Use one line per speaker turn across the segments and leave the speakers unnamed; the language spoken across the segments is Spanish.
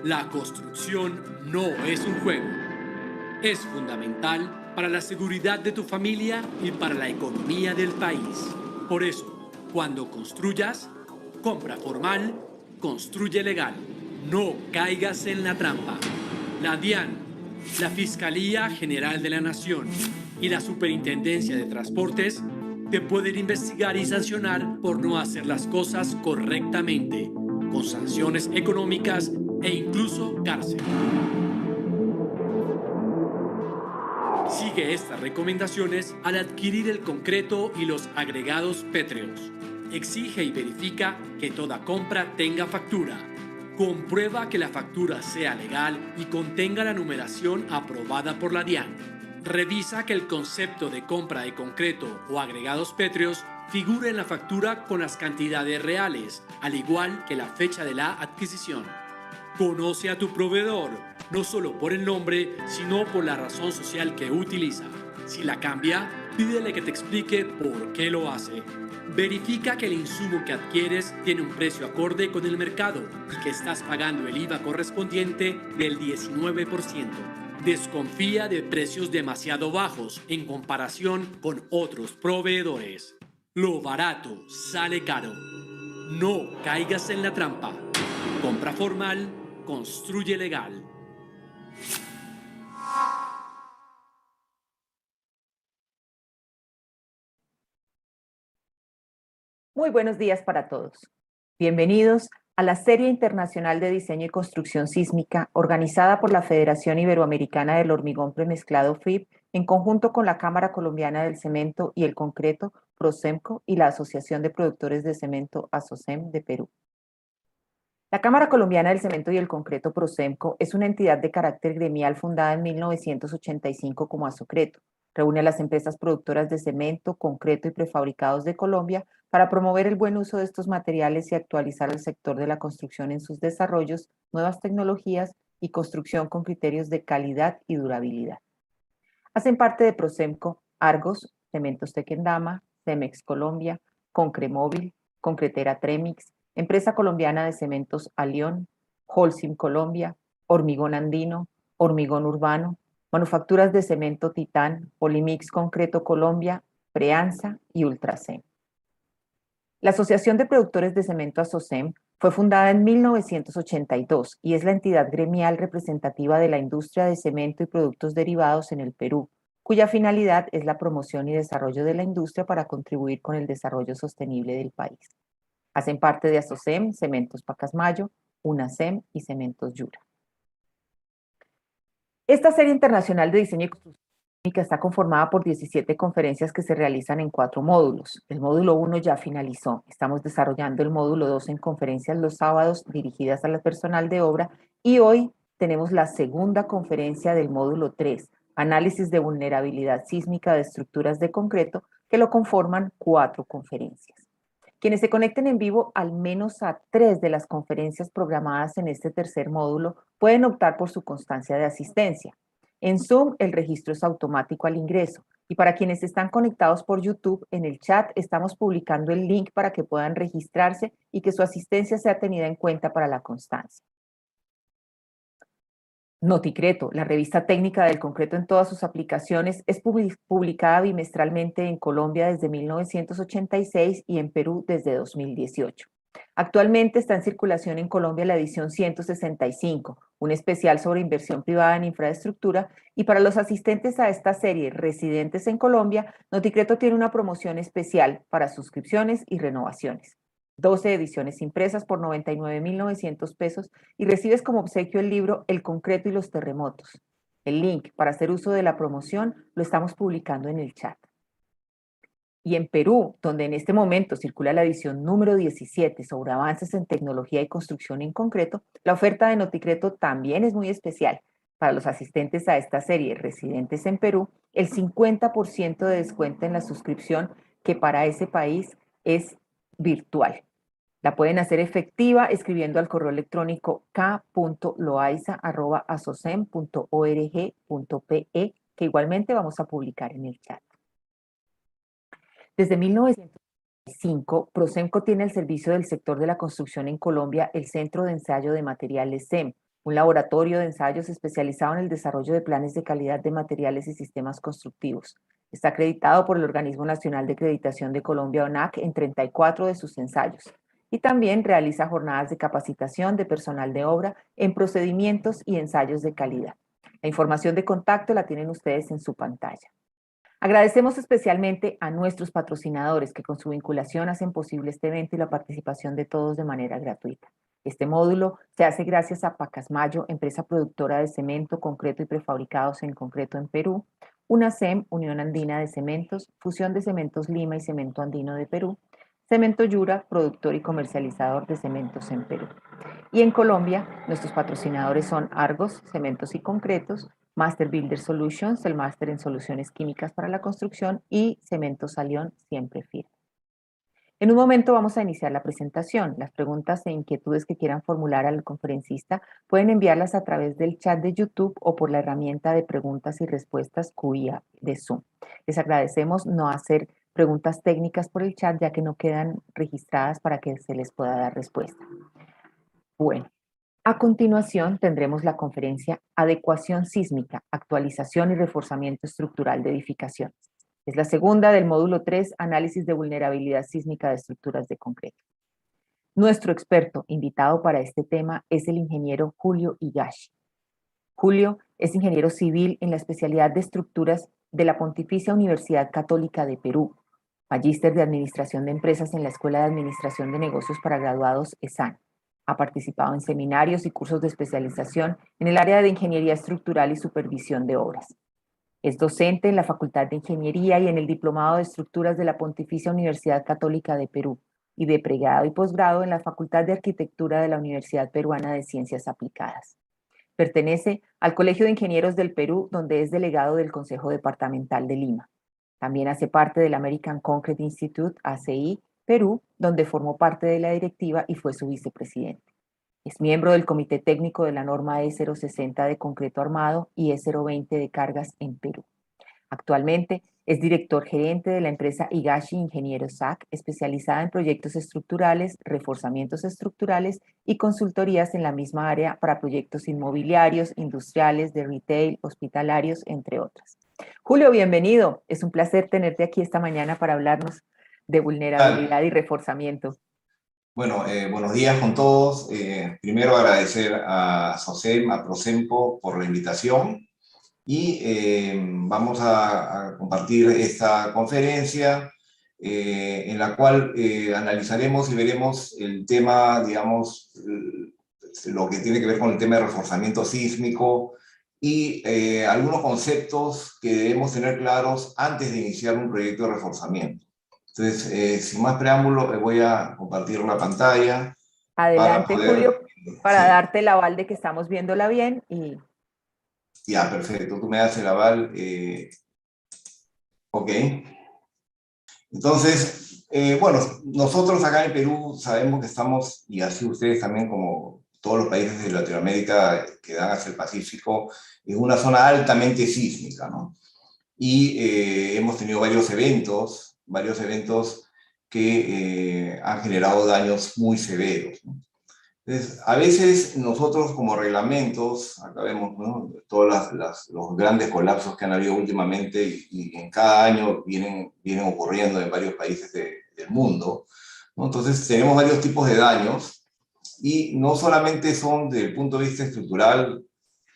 La construcción no es un juego. Es fundamental para la seguridad de tu familia y para la economía del país. Por eso, cuando construyas, compra formal, construye legal. No caigas en la trampa. La DIAN, la Fiscalía General de la Nación y la Superintendencia de Transportes te pueden investigar y sancionar por no hacer las cosas correctamente, con sanciones económicas e incluso cárcel. Sigue estas recomendaciones al adquirir el concreto y los agregados pétreos. Exige y verifica que toda compra tenga factura. Comprueba que la factura sea legal y contenga la numeración aprobada por la DIAN. Revisa que el concepto de compra de concreto o agregados pétreos figure en la factura con las cantidades reales, al igual que la fecha de la adquisición. Conoce a tu proveedor, no solo por el nombre, sino por la razón social que utiliza. Si la cambia, pídele que te explique por qué lo hace. Verifica que el insumo que adquieres tiene un precio acorde con el mercado y que estás pagando el IVA correspondiente del 19%. Desconfía de precios demasiado bajos en comparación con otros proveedores. Lo barato sale caro. No caigas en la trampa. Compra formal, construye legal.
Muy buenos días para todos. Bienvenidos a la Serie Internacional de Diseño y Construcción Sísmica organizada por la Federación Iberoamericana del Hormigón Premezclado FIB en conjunto con la Cámara Colombiana del Cemento y el Concreto Procemco y la Asociación de Productores de Cemento ASOCEM de Perú. La Cámara Colombiana del Cemento y el Concreto Procemco es una entidad de carácter gremial fundada en 1985 como Asocreto. Reúne a las empresas productoras de cemento, concreto y prefabricados de Colombia para promover el buen uso de estos materiales y actualizar el sector de la construcción en sus desarrollos, nuevas tecnologías y construcción con criterios de calidad y durabilidad. Hacen parte de Procemco Argos, Cementos Tequendama, Cemex Colombia, Concremóvil, Concretera Tremix, Empresa Colombiana de Cementos Alión, Holcim Colombia, Hormigón Andino, Hormigón Urbano, Manufacturas de Cemento Titán, Polimix Concreto Colombia, Preanza y Ultracem. La Asociación de Productores de Cemento ASOCEM fue fundada en 1982 y es la entidad gremial representativa de la industria de cemento y productos derivados en el Perú, cuya finalidad es la promoción y desarrollo de la industria para contribuir con el desarrollo sostenible del país. Hacen parte de ASOCEM, Cementos Pacasmayo, UNACEM y Cementos Yura. Esta serie internacional de diseño y construcción está conformada por 17 conferencias que se realizan en 4 módulos. El módulo 1 ya finalizó. Estamos desarrollando el módulo 2 en conferencias los sábados dirigidas al personal de obra y hoy tenemos la segunda conferencia del módulo 3, análisis de vulnerabilidad sísmica de estructuras de concreto, que lo conforman 4 conferencias. Quienes se conecten en vivo al menos a 3 de las conferencias programadas en este tercer módulo pueden optar por su constancia de asistencia. En Zoom, el registro es automático al ingreso. Y para quienes están conectados por YouTube, en el chat estamos publicando el link para que puedan registrarse y que su asistencia sea tenida en cuenta para la constancia. Noticreto, la revista técnica del concreto en todas sus aplicaciones, es publicada bimestralmente en Colombia desde 1986 y en Perú desde 2018. Actualmente está en circulación en Colombia la edición 165, un especial sobre inversión privada en infraestructura, y para los asistentes a esta serie residentes en Colombia, Noticreto tiene una promoción especial para suscripciones y renovaciones. 12 ediciones impresas por 99.900 pesos y recibes como obsequio el libro El concreto y los terremotos. El link para hacer uso de la promoción lo estamos publicando en el chat. Y en Perú, donde en este momento circula la edición número 17 sobre avances en tecnología y construcción en concreto, la oferta de Noticreto también es muy especial. Para los asistentes a esta serie residentes en Perú, el 50% de descuento en la suscripción, que para ese país es virtual. La pueden hacer efectiva escribiendo al correo electrónico k.loaiza@asocem.org.pe, que igualmente vamos a publicar en el chat. Desde 1995, Procemco tiene el servicio del sector de la construcción en Colombia, el Centro de Ensayo de Materiales CEM, un laboratorio de ensayos especializado en el desarrollo de planes de calidad de materiales y sistemas constructivos. Está acreditado por el Organismo Nacional de Acreditación de Colombia, ONAC, en 34 de sus ensayos. Y también realiza jornadas de capacitación de personal de obra en procedimientos y ensayos de calidad. La información de contacto la tienen ustedes en su pantalla. Agradecemos especialmente a nuestros patrocinadores que con su vinculación hacen posible este evento y la participación de todos de manera gratuita. Este módulo se hace gracias a Pacasmayo, empresa productora de cemento, concreto y prefabricados en concreto en Perú, UNACEM, Unión Andina de Cementos, Fusión de Cementos Lima y Cemento Andino de Perú, Cemento Yura, productor y comercializador de cementos en Perú. Y en Colombia, nuestros patrocinadores son Argos, Cementos y Concretos, Master Builder Solutions, el máster en soluciones químicas para la construcción, y Cementos Alión, siempre firme. En un momento vamos a iniciar la presentación. Las preguntas e inquietudes que quieran formular al conferencista pueden enviarlas a través del chat de YouTube o por la herramienta de preguntas y respuestas QIA de Zoom. Les agradecemos no hacer preguntas técnicas por el chat, ya que no quedan registradas para que se les pueda dar respuesta. Bueno, a continuación tendremos la conferencia Adecuación sísmica, actualización y reforzamiento estructural de edificaciones. Es la segunda del módulo 3, análisis de vulnerabilidad sísmica de estructuras de concreto. Nuestro experto invitado para este tema es el ingeniero Julio Higashi. Julio es ingeniero civil en la especialidad de estructuras de la Pontificia Universidad Católica de Perú, magíster de Administración de Empresas en la Escuela de Administración de Negocios para Graduados ESAN. Ha participado en seminarios y cursos de especialización en el área de Ingeniería Estructural y Supervisión de Obras. Es docente en la Facultad de Ingeniería y en el Diplomado de Estructuras de la Pontificia Universidad Católica de Perú y de pregrado y posgrado en la Facultad de Arquitectura de la Universidad Peruana de Ciencias Aplicadas. Pertenece al Colegio de Ingenieros del Perú, donde es delegado del Consejo Departamental de Lima. También hace parte del American Concrete Institute, ACI, Perú, donde formó parte de la directiva y fue su vicepresidente. Es miembro del Comité Técnico de la norma E060 de concreto armado y E020 de cargas en Perú. Actualmente es director gerente de la empresa Higashi Ingenieros SAC, especializada en proyectos estructurales, reforzamientos estructurales y consultorías en la misma área para proyectos inmobiliarios, industriales, de retail, hospitalarios, entre otras. Julio, bienvenido. Es un placer tenerte aquí esta mañana para hablarnos de vulnerabilidad y reforzamiento.
Bueno, buenos días con todos. Primero agradecer a SOCEM, a Procempo por la invitación y vamos a compartir esta conferencia en la cual analizaremos y veremos el tema, digamos, lo que tiene que ver con el tema de reforzamiento sísmico y algunos conceptos que debemos tener claros antes de iniciar un proyecto de reforzamiento. Entonces, sin más preámbulo, voy a compartir la pantalla.
Adelante, Julio, para
sí,
darte el aval de que estamos viéndola bien.
Ya, perfecto. Tú me das el aval. Ok. Entonces, bueno, nosotros acá en Perú sabemos que estamos, y así ustedes también como todos los países de Latinoamérica que dan hacia el Pacífico, es una zona altamente sísmica, ¿no? Y hemos tenido varios eventos que han generado daños muy severos, ¿no? Entonces, a veces nosotros como reglamentos, acá vemos, ¿no?, todos los grandes colapsos que han habido últimamente y en cada año vienen ocurriendo en varios países del mundo, ¿no? Entonces tenemos varios tipos de daños y no solamente son desde el punto de vista estructural,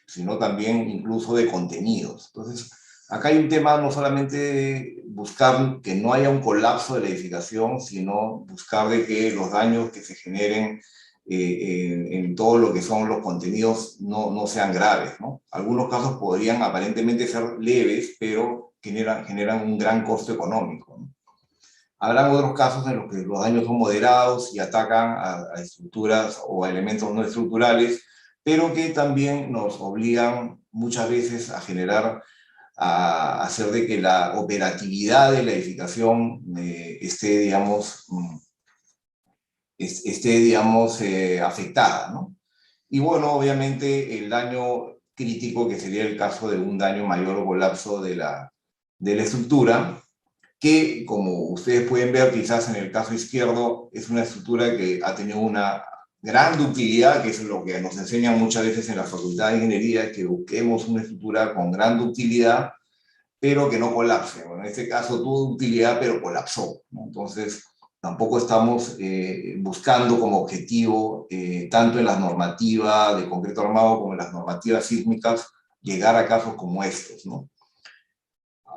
sino también incluso de contenidos. Entonces, acá hay un tema no solamente de buscar que no haya un colapso de la edificación, sino buscar de que los daños que se generen en todo lo que son los contenidos no sean graves, ¿no? Algunos casos podrían aparentemente ser leves, pero generan un gran costo económico, ¿no? Habrán otros casos en los que los daños son moderados y atacan a estructuras o a elementos no estructurales, pero que también nos obligan muchas veces a hacer de que la operatividad de la edificación esté, digamos, afectada, ¿no? Y bueno, obviamente el daño crítico, que sería el caso de un daño mayor o colapso de la estructura, que como ustedes pueden ver quizás en el caso izquierdo, es una estructura que ha tenido una gran ductilidad, que es lo que nos enseñan muchas veces en la Facultad de Ingeniería, que busquemos una estructura con gran ductilidad, pero que no colapse. Bueno, en este caso tuvo ductilidad, pero colapsó, ¿no? Entonces, tampoco estamos buscando como objetivo, tanto en las normativas de concreto armado como en las normativas sísmicas, llegar a casos como estos, ¿no?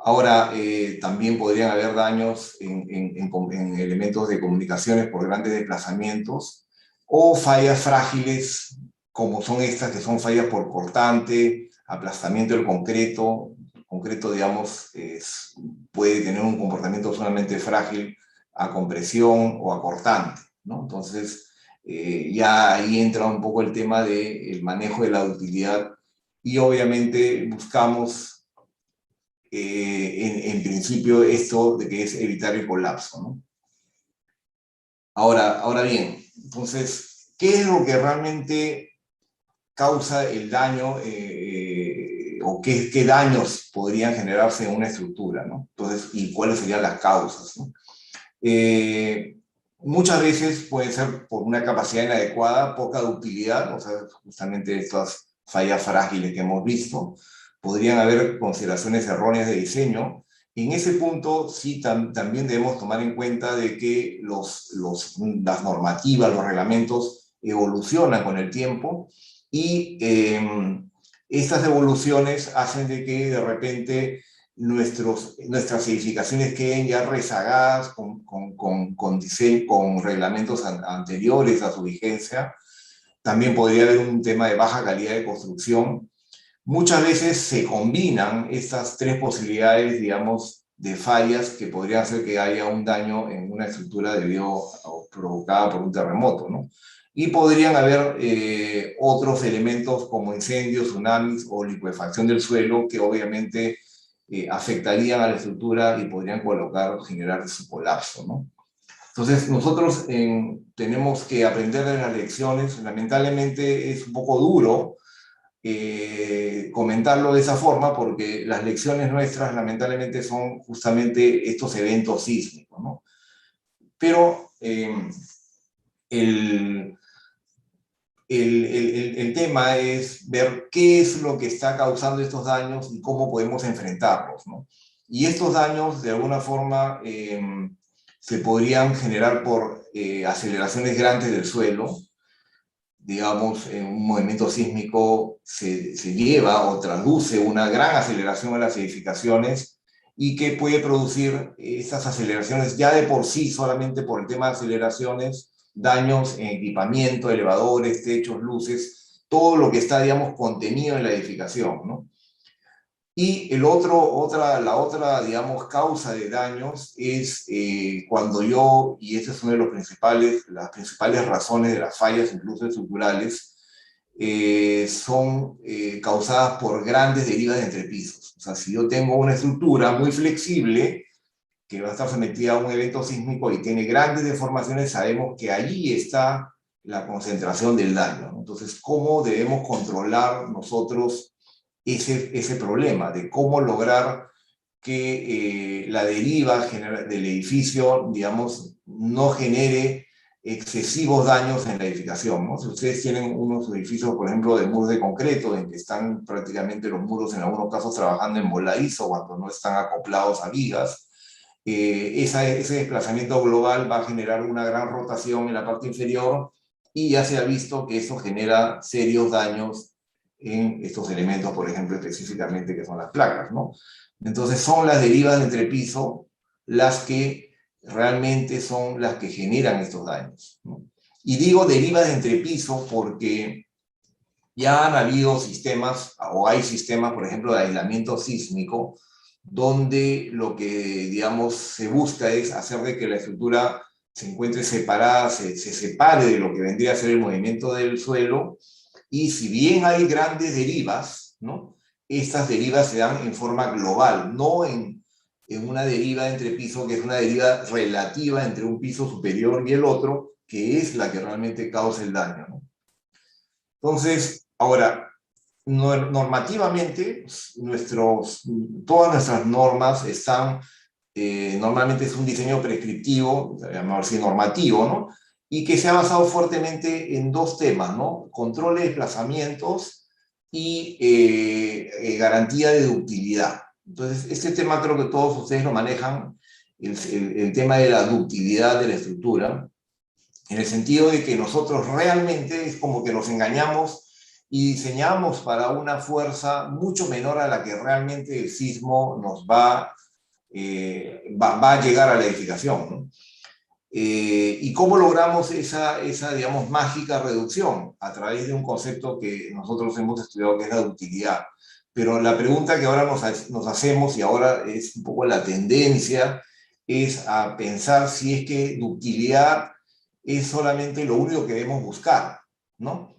Ahora, también podrían haber daños en elementos de comunicaciones por grandes desplazamientos o fallas frágiles, como son estas, que son fallas por cortante, aplastamiento del concreto. El concreto, digamos, puede tener un comportamiento solamente frágil a compresión o a cortante, ¿no? Entonces, ya ahí entra un poco el tema del manejo de la ductilidad y obviamente buscamos en principio esto de que es evitar el colapso, ¿no? Ahora bien, entonces, ¿qué es lo que realmente causa el daño o qué daños podrían generarse en una estructura, ¿no? Entonces, ¿y cuáles serían las causas, ¿no? Muchas veces puede ser por una capacidad inadecuada, poca ductilidad, o sea, justamente estas fallas frágiles que hemos visto. Podrían haber consideraciones erróneas de diseño. En ese punto, sí, también debemos tomar en cuenta de que las normativas, los reglamentos evolucionan con el tiempo y estas evoluciones hacen de que de repente nuestras edificaciones queden ya rezagadas con reglamentos anteriores a su vigencia. También podría haber un tema de baja calidad de construcción. Muchas veces se combinan estas tres posibilidades, digamos, de fallas que podrían hacer que haya un daño en una estructura debido o provocada por un terremoto, ¿no? Y podrían haber otros elementos como incendios, tsunamis o licuefacción del suelo que obviamente afectarían a la estructura y podrían generar su colapso, ¿no? Entonces, nosotros tenemos que aprender de las lecciones. Lamentablemente es un poco duro comentarlo de esa forma porque las lecciones nuestras lamentablemente son justamente estos eventos sísmicos, ¿no? Pero el tema es ver qué es lo que está causando estos daños y cómo podemos enfrentarlos, ¿no? Y estos daños, de alguna forma, se podrían generar por aceleraciones grandes del suelo. Digamos, en un movimiento sísmico se lleva o traduce una gran aceleración a las edificaciones y que puede producir estas aceleraciones ya de por sí, solamente por el tema de aceleraciones, daños en equipamiento, elevadores, techos, luces, todo lo que está, digamos, contenido en la edificación, ¿no? Y la otra, digamos, causa de daños es cuando y esa es una de las principales razones de las fallas, incluso estructurales, son causadas por grandes derivas de entrepisos. O sea, si yo tengo una estructura muy flexible, que va a estar sometida a un evento sísmico y tiene grandes deformaciones, sabemos que allí está la concentración del daño, ¿no? Entonces, ¿cómo debemos controlar nosotros ese problema de cómo lograr que la deriva del edificio, digamos, no genere excesivos daños en la edificación, ¿no? Si ustedes tienen unos edificios, por ejemplo, de muros de concreto, en que están prácticamente los muros en algunos casos trabajando en voladizo cuando no están acoplados a vigas, ese desplazamiento global va a generar una gran rotación en la parte inferior y ya se ha visto que eso genera serios daños en estos elementos, por ejemplo, específicamente que son las placas, ¿no? Entonces son las derivas de entrepiso las que realmente son las que generan estos daños, ¿no? Y digo derivas de entrepiso porque ya han habido sistemas, o hay sistemas, por ejemplo, de aislamiento sísmico, donde lo que, digamos, se busca es hacer de que la estructura se encuentre separada, se separe de lo que vendría a ser el movimiento del suelo, y si bien hay grandes derivas, ¿no? Estas derivas se dan en forma global, no en una deriva entre pisos, que es una deriva relativa entre un piso superior y el otro, que es la que realmente causa el daño, ¿no? Entonces, ahora, normativamente, todas nuestras normas están, normalmente es un diseño prescriptivo, llamamos así normativo, ¿no? y que se ha basado fuertemente en dos temas, ¿no? Control de desplazamientos y garantía de ductilidad. Entonces, este tema creo que todos ustedes lo manejan, el tema de la ductilidad de la estructura, en el sentido de que nosotros realmente es como que nos engañamos y diseñamos para una fuerza mucho menor a la que realmente el sismo nos va a llegar a la edificación, ¿no? ¿Y cómo logramos esa, digamos, mágica reducción? A través de un concepto que nosotros hemos estudiado, que es la ductilidad. Pero la pregunta que ahora nos hacemos, y ahora es un poco la tendencia, es a pensar si es que ductilidad es solamente lo único que debemos buscar, ¿no?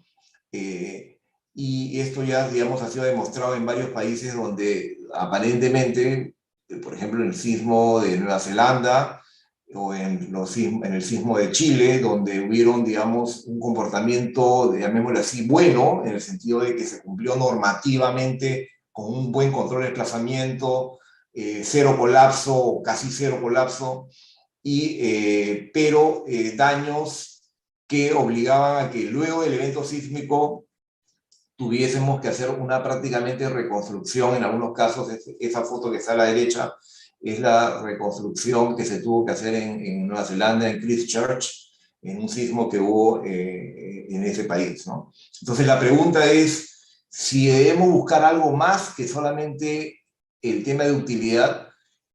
Y esto ya, digamos, ha sido demostrado en varios países donde aparentemente, por ejemplo, en el sismo de Nueva Zelanda, o en el sismo de Chile, donde hubieron, digamos, un comportamiento, llamémoslo así, bueno, en el sentido de que se cumplió normativamente con un buen control de desplazamiento, cero colapso, casi cero colapso, pero daños que obligaban a que luego del evento sísmico tuviésemos que hacer una prácticamente reconstrucción. En algunos casos, esa foto que está a la derecha es la reconstrucción que se tuvo que hacer en Nueva Zelanda, en Christchurch, en un sismo que hubo en ese país, ¿no? Entonces la pregunta es si debemos buscar algo más que solamente el tema de utilidad,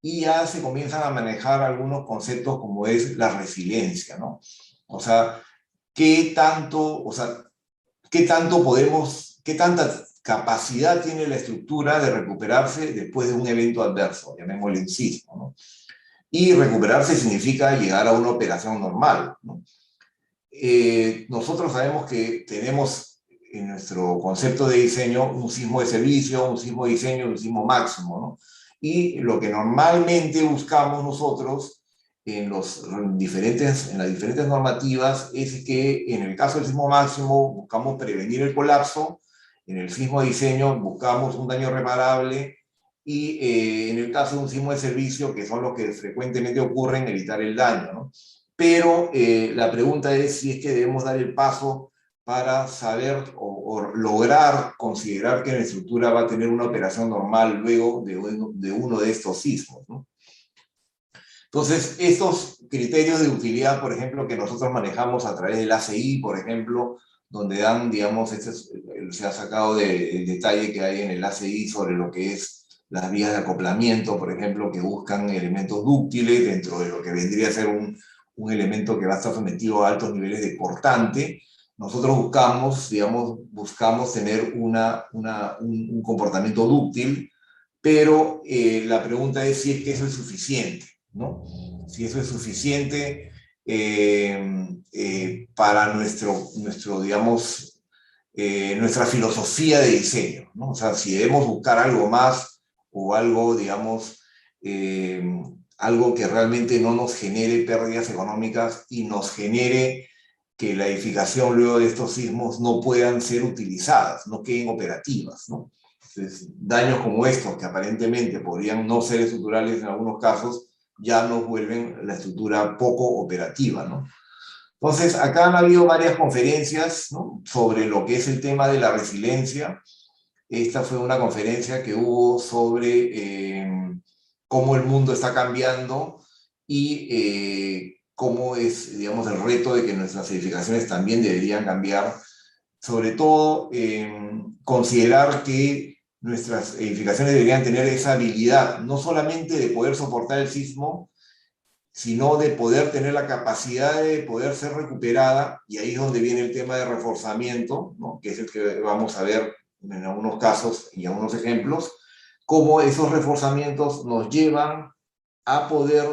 y ya se comienzan a manejar algunos conceptos como es la resiliencia, ¿no? O sea, ¿qué tanto, o sea, qué tanto podemos, qué tanta capacidad tiene la estructura de recuperarse después de un evento adverso, llamémosle un sismo, ¿no? Y recuperarse significa llegar a una operación normal, ¿no? Nosotros sabemos que tenemos en nuestro concepto de diseño un sismo de servicio, un sismo de diseño y un sismo máximo, ¿no? Y lo que normalmente buscamos nosotros en las diferentes normativas es que en el caso del sismo máximo buscamos prevenir el colapso, en el sismo de diseño buscamos un daño reparable, y en el caso de un sismo de servicio, que son los que frecuentemente ocurren, evitar el daño, ¿no? Pero la pregunta es si es que debemos dar el paso para saber o lograr considerar que la estructura va a tener una operación normal luego de uno de estos sismos, ¿no? Entonces, estos criterios de utilidad, por ejemplo, que nosotros manejamos a través del ACI, por ejemplo, donde dan, digamos, se ha sacado del detalle que hay en el ACI sobre lo que es las vías de acoplamiento, por ejemplo, que buscan elementos dúctiles dentro de lo que vendría a ser un elemento que va a estar sometido a altos niveles de cortante. Nosotros buscamos, digamos, tener un comportamiento dúctil, pero la pregunta es si es que eso es suficiente, ¿no? Si eso es suficiente para digamos, nuestra filosofía de diseño, ¿no? O sea, si debemos buscar algo más o algo, digamos, algo que realmente no nos genere pérdidas económicas y nos genere que la edificación luego de estos sismos no puedan ser utilizadas, no queden operativas, ¿no? Entonces, daños como estos, que aparentemente podrían no ser estructurales en algunos casos, ya nos vuelven la estructura poco operativa, ¿no? Entonces, acá han habido varias conferencias, ¿no?, sobre lo que es el tema de la resiliencia. Esta fue una conferencia que hubo sobre cómo el mundo está cambiando y cómo es, digamos, el reto de que nuestras edificaciones también deberían cambiar. Sobre todo, considerar que nuestras edificaciones deberían tener esa habilidad, no solamente de poder soportar el sismo, sino de poder tener la capacidad de poder ser recuperada, y ahí es donde viene el tema de reforzamiento, ¿no?, que es el que vamos a ver en algunos casos y algunos ejemplos, cómo esos reforzamientos nos llevan a poder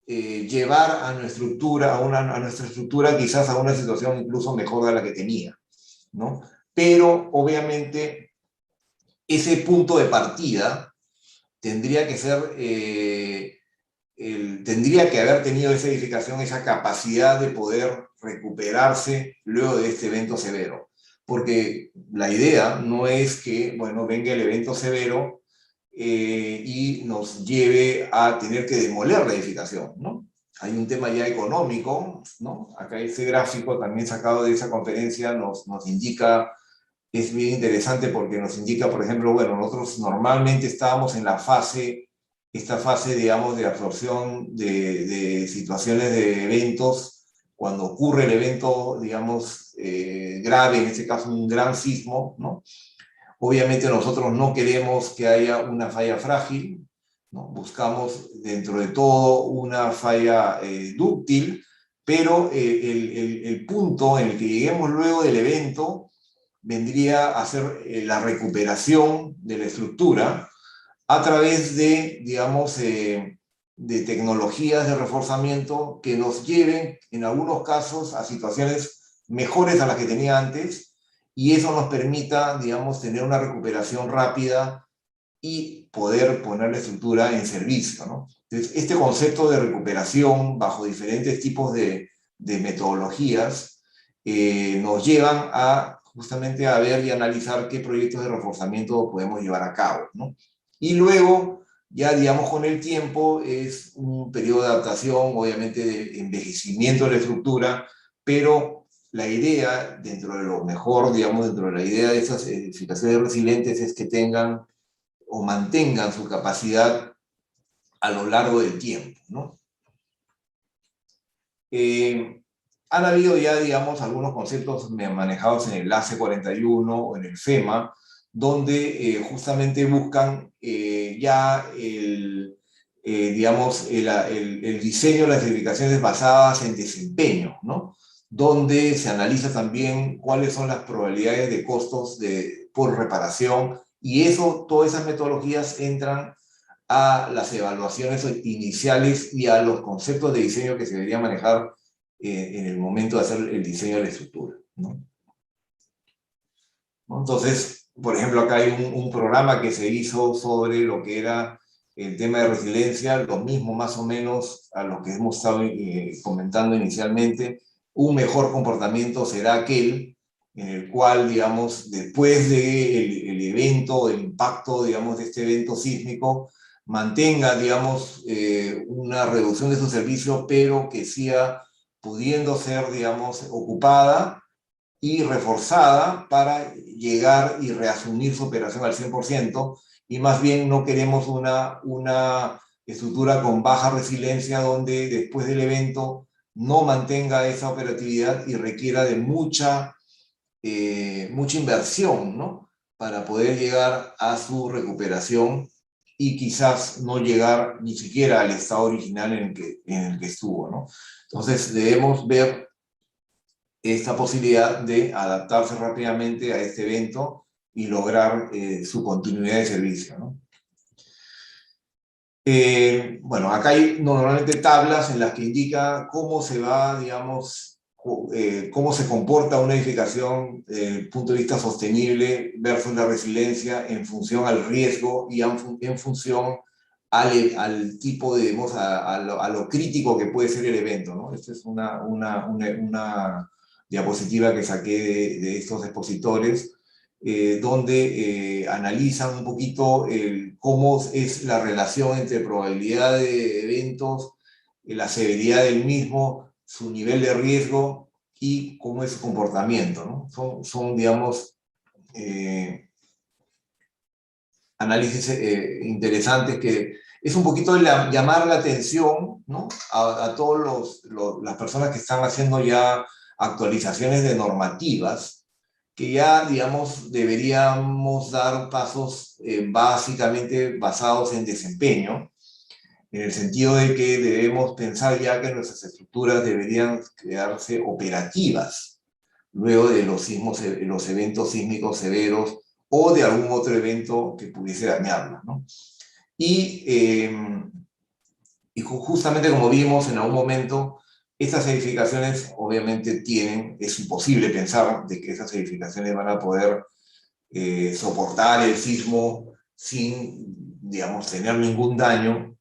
llevar a nuestra estructura quizás a una situación incluso mejor de la que tenía, ¿no? Pero obviamente ese punto de partida tendría que ser, tendría que haber tenido esa edificación, esa capacidad de poder recuperarse luego de este evento severo. Porque la idea no es que, bueno, venga el evento severo y nos lleve a tener que demoler la edificación, ¿no? hay un tema ya económico, ¿no? Acá este gráfico también sacado de esa conferencia nos indica, es bien interesante porque nos indica, por ejemplo, bueno, nosotros normalmente estábamos en esta fase, digamos, de absorción de situaciones de eventos, cuando ocurre el evento, digamos, grave, en este caso un gran sismo, ¿no? Obviamente nosotros no queremos que haya una falla frágil, ¿no? Buscamos dentro de todo una falla dúctil, pero el punto en el que lleguemos luego del evento vendría a ser la recuperación de la estructura a través de, digamos, de tecnologías de reforzamiento que nos lleven, en algunos casos, a situaciones mejores a las que tenía antes, y eso nos permita, digamos, tener una recuperación rápida y poder poner la estructura en servicio, ¿no? Entonces, este concepto de recuperación bajo diferentes tipos de metodologías nos llevan a justamente a ver y analizar qué proyectos de reforzamiento podemos llevar a cabo, ¿no? Y luego, ya digamos con el tiempo, es un periodo de adaptación, obviamente de envejecimiento de la estructura, pero la idea, dentro de lo mejor, digamos, dentro de la idea de esas edificaciones resilientes es que tengan o mantengan su capacidad a lo largo del tiempo, ¿no? Han habido ya, digamos, algunos conceptos manejados en el AC41 o en el FEMA, donde justamente buscan ya digamos, el diseño de las edificaciones basadas en desempeño, ¿no? Donde se analiza también cuáles son las probabilidades de costos por reparación, y eso, todas esas metodologías entran a las evaluaciones iniciales y a los conceptos de diseño que se debería manejar en el momento de hacer el diseño de la estructura, ¿no? Entonces, por ejemplo, acá hay un programa que se hizo sobre lo que era el tema de resiliencia, lo mismo más o menos a lo que hemos estado comentando inicialmente. Un mejor comportamiento será aquel en el cual, digamos, después del el evento, el impacto, digamos, de este evento sísmico, mantenga, digamos, una reducción de su servicio, pero que siga pudiendo ser, digamos, ocupada y reforzada para llegar y reasumir su operación al 100%, y más bien no queremos una estructura con baja resiliencia donde después del evento no mantenga esa operatividad y requiera de mucha inversión, ¿no? Para poder llegar a su recuperación y quizás no llegar ni siquiera al estado original en el que estuvo, ¿no? Entonces debemos ver esta posibilidad de adaptarse rápidamente a este evento y lograr su continuidad de servicio, ¿no? Bueno, acá hay normalmente tablas en las que indica cómo se va, digamos, cómo se comporta una edificación desde el punto de vista sostenible versus la resiliencia en función al riesgo y en función al tipo de, digamos, a lo crítico que puede ser el evento, ¿no? Esta es una diapositiva que saqué de estos expositores, donde analizan un poquito cómo es la relación entre probabilidad de eventos, la severidad del mismo, su nivel de riesgo y cómo es su comportamiento, ¿no? Son digamos, análisis interesantes que es un poquito llamar la atención, ¿no? a todas las personas que están haciendo ya actualizaciones de normativas, que ya, digamos, deberíamos dar pasos básicamente basados en desempeño, en el sentido de que debemos pensar ya que nuestras estructuras deberían quedarse operativas luego de los eventos sísmicos severos o de algún otro evento que pudiese dañarlas, ¿no? Y justamente como vimos en algún momento, estas edificaciones obviamente es imposible pensar de que esas edificaciones van a poder soportar el sismo sin, digamos, tener ningún daño,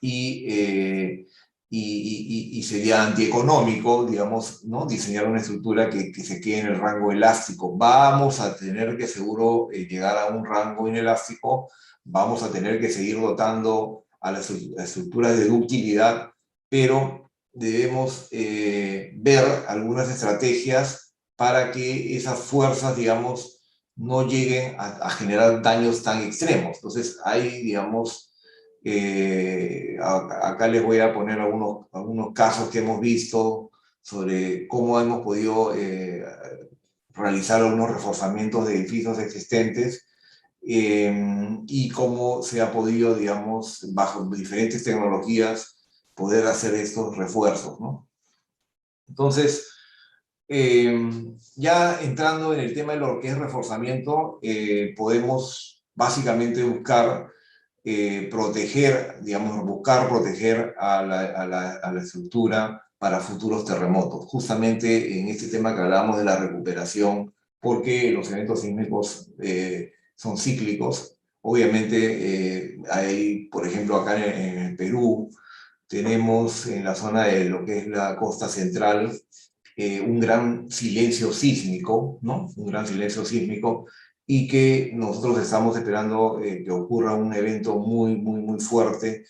y sería antieconómico, digamos, ¿no? Diseñar una estructura que se quede en el rango elástico. Vamos a tener que seguro llegar a un rango inelástico, vamos a tener que seguir dotando a las estructuras de ductilidad, pero debemos ver algunas estrategias para que esas fuerzas, digamos, no lleguen a generar daños tan extremos. Entonces, hay, digamos, acá les voy a poner algunos casos que hemos visto sobre cómo hemos podido realizar algunos reforzamientos de edificios existentes y cómo se ha podido, digamos, bajo diferentes tecnologías, poder hacer estos refuerzos, ¿no? Entonces, ya entrando en el tema de lo que es reforzamiento, podemos básicamente buscar proteger, digamos, buscar proteger a la estructura para futuros terremotos. Justamente en este tema que hablábamos de la recuperación, porque los eventos sísmicos son cíclicos. Obviamente hay, por ejemplo, acá en el Perú, tenemos en la zona de lo que es la costa central un gran silencio sísmico, ¿no? Un gran silencio sísmico, y que nosotros estamos esperando que ocurra un evento muy fuerte,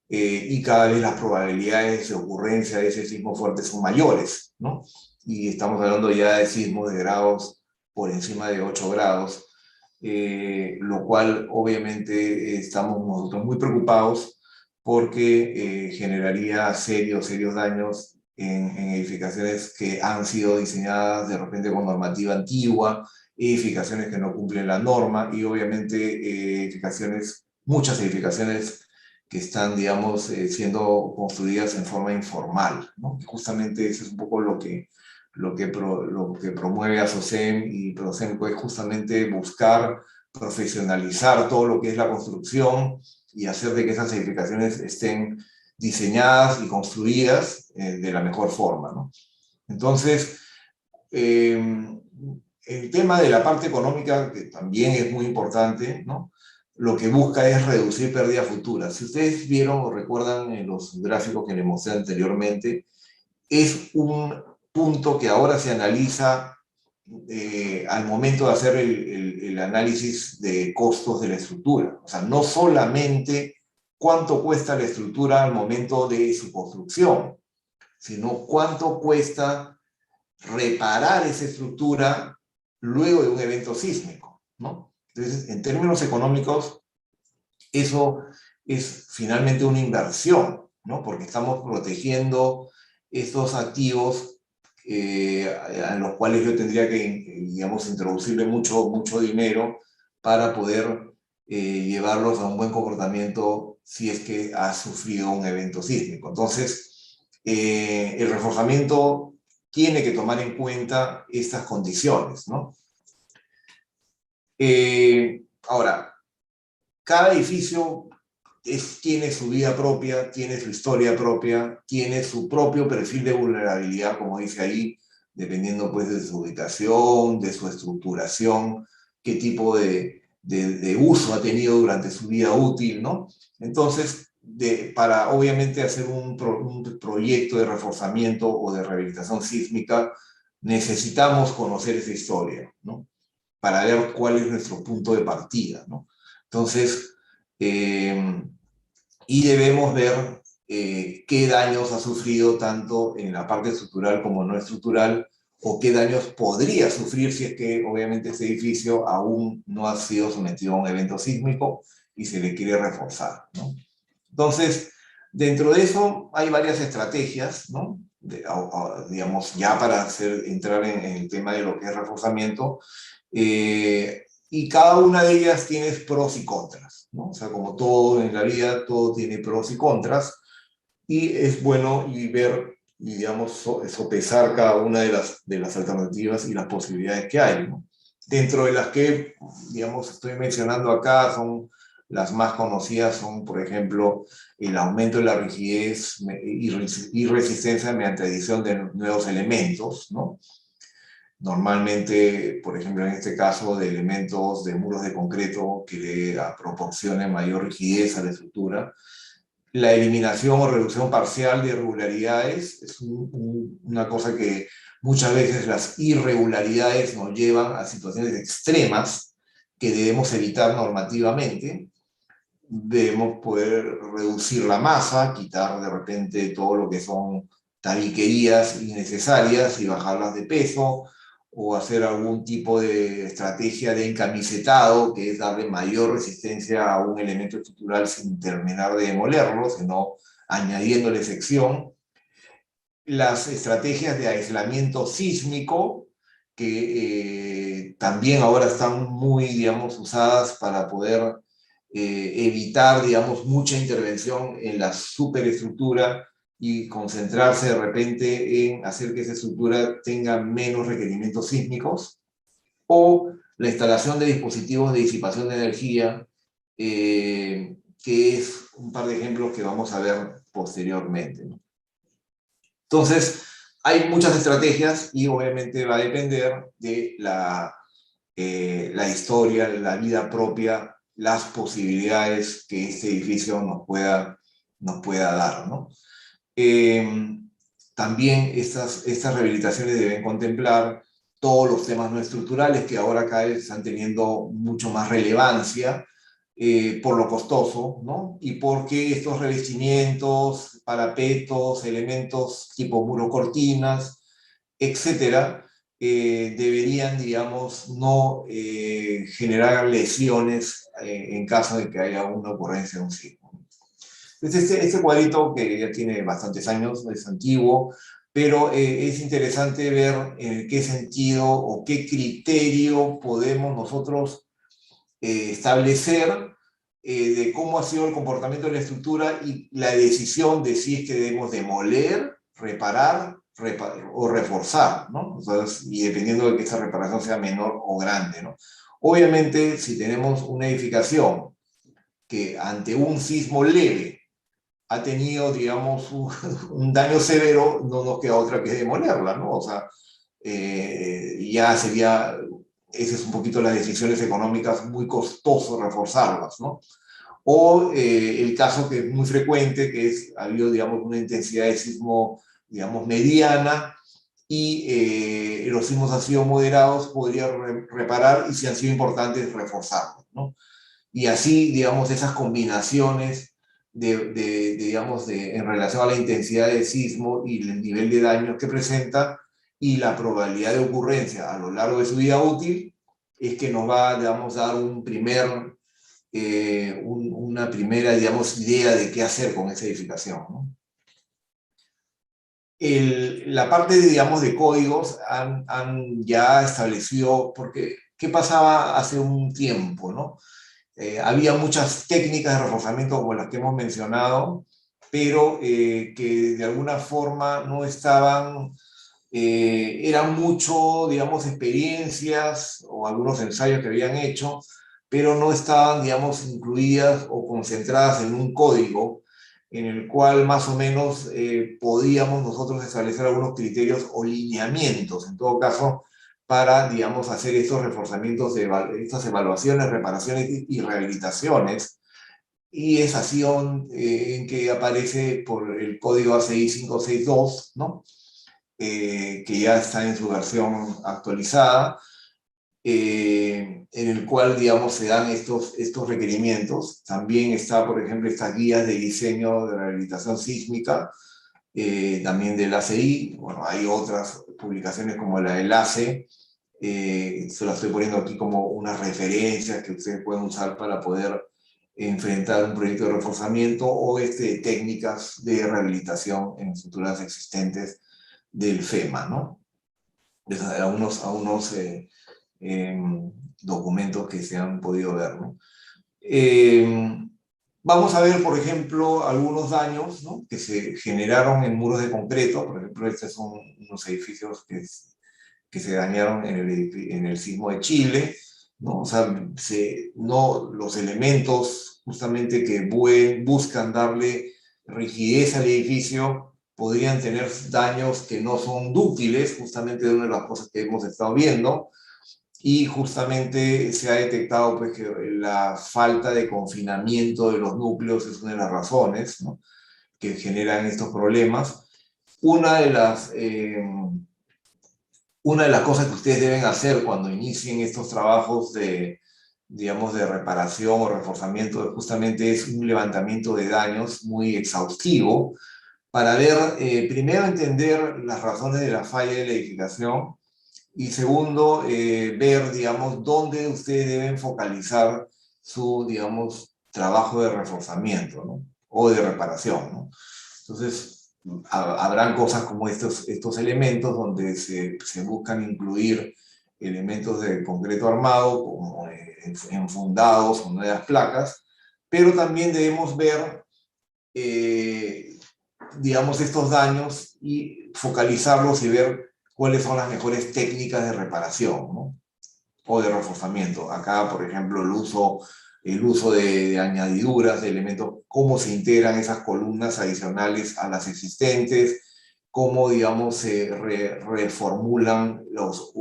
y cada vez las probabilidades de ocurrencia de ese sismo fuerte son mayores, ¿no? Y estamos hablando ya de sismos de grados por encima de 8 grados, lo cual obviamente estamos nosotros muy preocupados porque generaría serios daños en edificaciones que han sido diseñadas de repente con normativa antigua, edificaciones que no cumplen la norma y obviamente muchas edificaciones que están, digamos, siendo construidas en forma informal, ¿no? Y justamente eso es un poco lo que promueve ASOCEM y PROCEMCO, es justamente buscar profesionalizar todo lo que es la construcción y hacer de que esas edificaciones estén diseñadas y construidas de la mejor forma, ¿no? Entonces, el tema de la parte económica, que también es muy importante, ¿no? Lo que busca es reducir pérdidas futuras. Si ustedes vieron o recuerdan en los gráficos que les mostré anteriormente, es un punto que ahora se analiza al momento de hacer el análisis de costos de la estructura. O sea, no solamente cuánto cuesta la estructura al momento de su construcción, sino cuánto cuesta reparar esa estructura luego de un evento sísmico, ¿no? Entonces, en términos económicos, eso es finalmente una inversión, ¿no? Porque estamos protegiendo estos activos a los cuales yo tendría que, digamos, introducirle mucho dinero para poder llevarlos a un buen comportamiento si es que ha sufrido un evento sísmico. Entonces, el reforzamiento tiene que tomar en cuenta estas condiciones, ¿no? Ahora, cada edificio tiene su vida propia, tiene su historia propia, tiene su propio perfil de vulnerabilidad, como dice ahí, dependiendo pues de su ubicación, de su estructuración, qué tipo de uso ha tenido durante su vida útil, ¿no? Entonces, para obviamente hacer un proyecto de reforzamiento o de rehabilitación sísmica, necesitamos conocer esa historia, ¿no? Para ver cuál es nuestro punto de partida, ¿no? Entonces, y debemos ver qué daños ha sufrido tanto en la parte estructural como no estructural, o qué daños podría sufrir si es que obviamente ese edificio aún no ha sido sometido a un evento sísmico y se le quiere reforzar, ¿no? Entonces, dentro de eso hay varias estrategias, ¿no? Digamos, ya para entrar en el tema de lo que es reforzamiento, y cada una de ellas tiene pros y contras, ¿no? O sea, como todo en la vida, todo tiene pros y contras, y es bueno ver, y digamos, sopesar cada una de las alternativas y las posibilidades que hay, ¿no? Dentro de las que, digamos, estoy mencionando acá, son las más conocidas, son, por ejemplo, el aumento de la rigidez y resistencia mediante adición de nuevos elementos, ¿no? Normalmente, por ejemplo, en este caso, de elementos de muros de concreto que le proporcionen mayor rigidez a la estructura. La eliminación o reducción parcial de irregularidades es una cosa que muchas veces las irregularidades nos llevan a situaciones extremas que debemos evitar normativamente. Debemos poder reducir la masa, quitar de repente todo lo que son tabiquerías innecesarias y bajarlas de peso, o hacer algún tipo de estrategia de encamisetado, que es darle mayor resistencia a un elemento estructural sin terminar de demolerlo, sino añadiéndole sección. Las estrategias de aislamiento sísmico, que también ahora están muy, digamos, usadas para poder evitar, digamos, mucha intervención en la superestructura y concentrarse de repente en hacer que esa estructura tenga menos requerimientos sísmicos, o la instalación de dispositivos de disipación de energía, que es un par de ejemplos que vamos a ver posteriormente, ¿no? Entonces, hay muchas estrategias y obviamente va a depender de la historia, la vida propia, las posibilidades que este edificio nos pueda dar, ¿no? También estas rehabilitaciones deben contemplar todos los temas no estructurales que ahora cada vez están teniendo mucho más relevancia, por lo costoso, ¿no? Y porque estos revestimientos, parapetos, elementos tipo muro cortinas, etcétera, deberían, digamos, no generar lesiones en caso de que haya una ocurrencia de un sismo. Entonces, este cuadrito, que ya tiene bastantes años, es antiguo, pero es interesante ver en qué sentido o qué criterio podemos nosotros establecer de cómo ha sido el comportamiento de la estructura y la decisión de si es que debemos demoler, reparar o reforzar, ¿no? Entonces, y dependiendo de que esa reparación sea menor o grande, ¿no? Obviamente, si tenemos una edificación que ante un sismo leve ha tenido, digamos, un daño severo, no nos queda otra que demolerla, ¿no? O sea, ya sería, esas es un poquito las decisiones económicas, muy costoso reforzarlas, ¿no? O el caso que es muy frecuente, que es, ha habido, digamos, una intensidad de sismo, digamos, mediana, y los sismos han sido moderados, podría reparar, y si han sido importantes, reforzarlos, ¿no? Y así, digamos, esas combinaciones digamos, en relación a la intensidad del sismo y el nivel de daño que presenta y la probabilidad de ocurrencia a lo largo de su vida útil, es que nos va, digamos, a dar una primera, digamos, idea de qué hacer con esa edificación, ¿no? La parte, digamos, de códigos han ya establecido, porque ¿qué pasaba hace un tiempo, ¿no? Había muchas técnicas de reforzamiento como las que hemos mencionado, pero que de alguna forma no estaban, eran mucho, digamos, experiencias o algunos ensayos que habían hecho, pero no estaban, digamos, incluidas o concentradas en un código en el cual más o menos podíamos nosotros establecer algunos criterios o lineamientos, en todo caso, para, digamos, hacer estos reforzamientos, estas evaluaciones, reparaciones y rehabilitaciones. Y es así en que aparece por el código ACI 562, ¿no? Que ya está en su versión actualizada, en el cual, digamos, se dan estos requerimientos. También está, por ejemplo, estas guías de diseño de rehabilitación sísmica, también del ACI. Bueno, hay otras publicaciones como la del ACE, se la estoy poniendo aquí como unas referencias que ustedes pueden usar para poder enfrentar un proyecto de reforzamiento o técnicas de rehabilitación en estructuras existentes del FEMA, ¿no? A unos documentos que se han podido ver, ¿no? Vamos a ver, por ejemplo, algunos daños, ¿no?, que se generaron en muros de concreto. Por ejemplo, estos son unos edificios que se dañaron en el sismo de Chile, ¿no? O sea, los elementos justamente que buscan darle rigidez al edificio podrían tener daños que no son dúctiles, justamente de una de las cosas que hemos estado viendo, y justamente se ha detectado, pues, que la falta de confinamiento de los núcleos es una de las razones, ¿no?, que generan estos problemas. Una de las cosas que ustedes deben hacer cuando inicien estos trabajos digamos, de reparación o reforzamiento, justamente es un levantamiento de daños muy exhaustivo, para ver, primero entender las razones de la falla de la edificación y segundo, ver, digamos, dónde ustedes deben focalizar su, digamos, trabajo de reforzamiento, ¿no? O de reparación, ¿no? Entonces, habrán cosas como estos elementos donde se buscan incluir elementos de concreto armado, como enfundados o nuevas placas, pero también debemos ver, digamos, estos daños y focalizarlos y ver cuáles son las mejores técnicas de reparación, ¿no? O de reforzamiento. Acá, por ejemplo, el uso de añadiduras, de elementos, cómo se integran esas columnas adicionales a las existentes, cómo, digamos, se reformulan los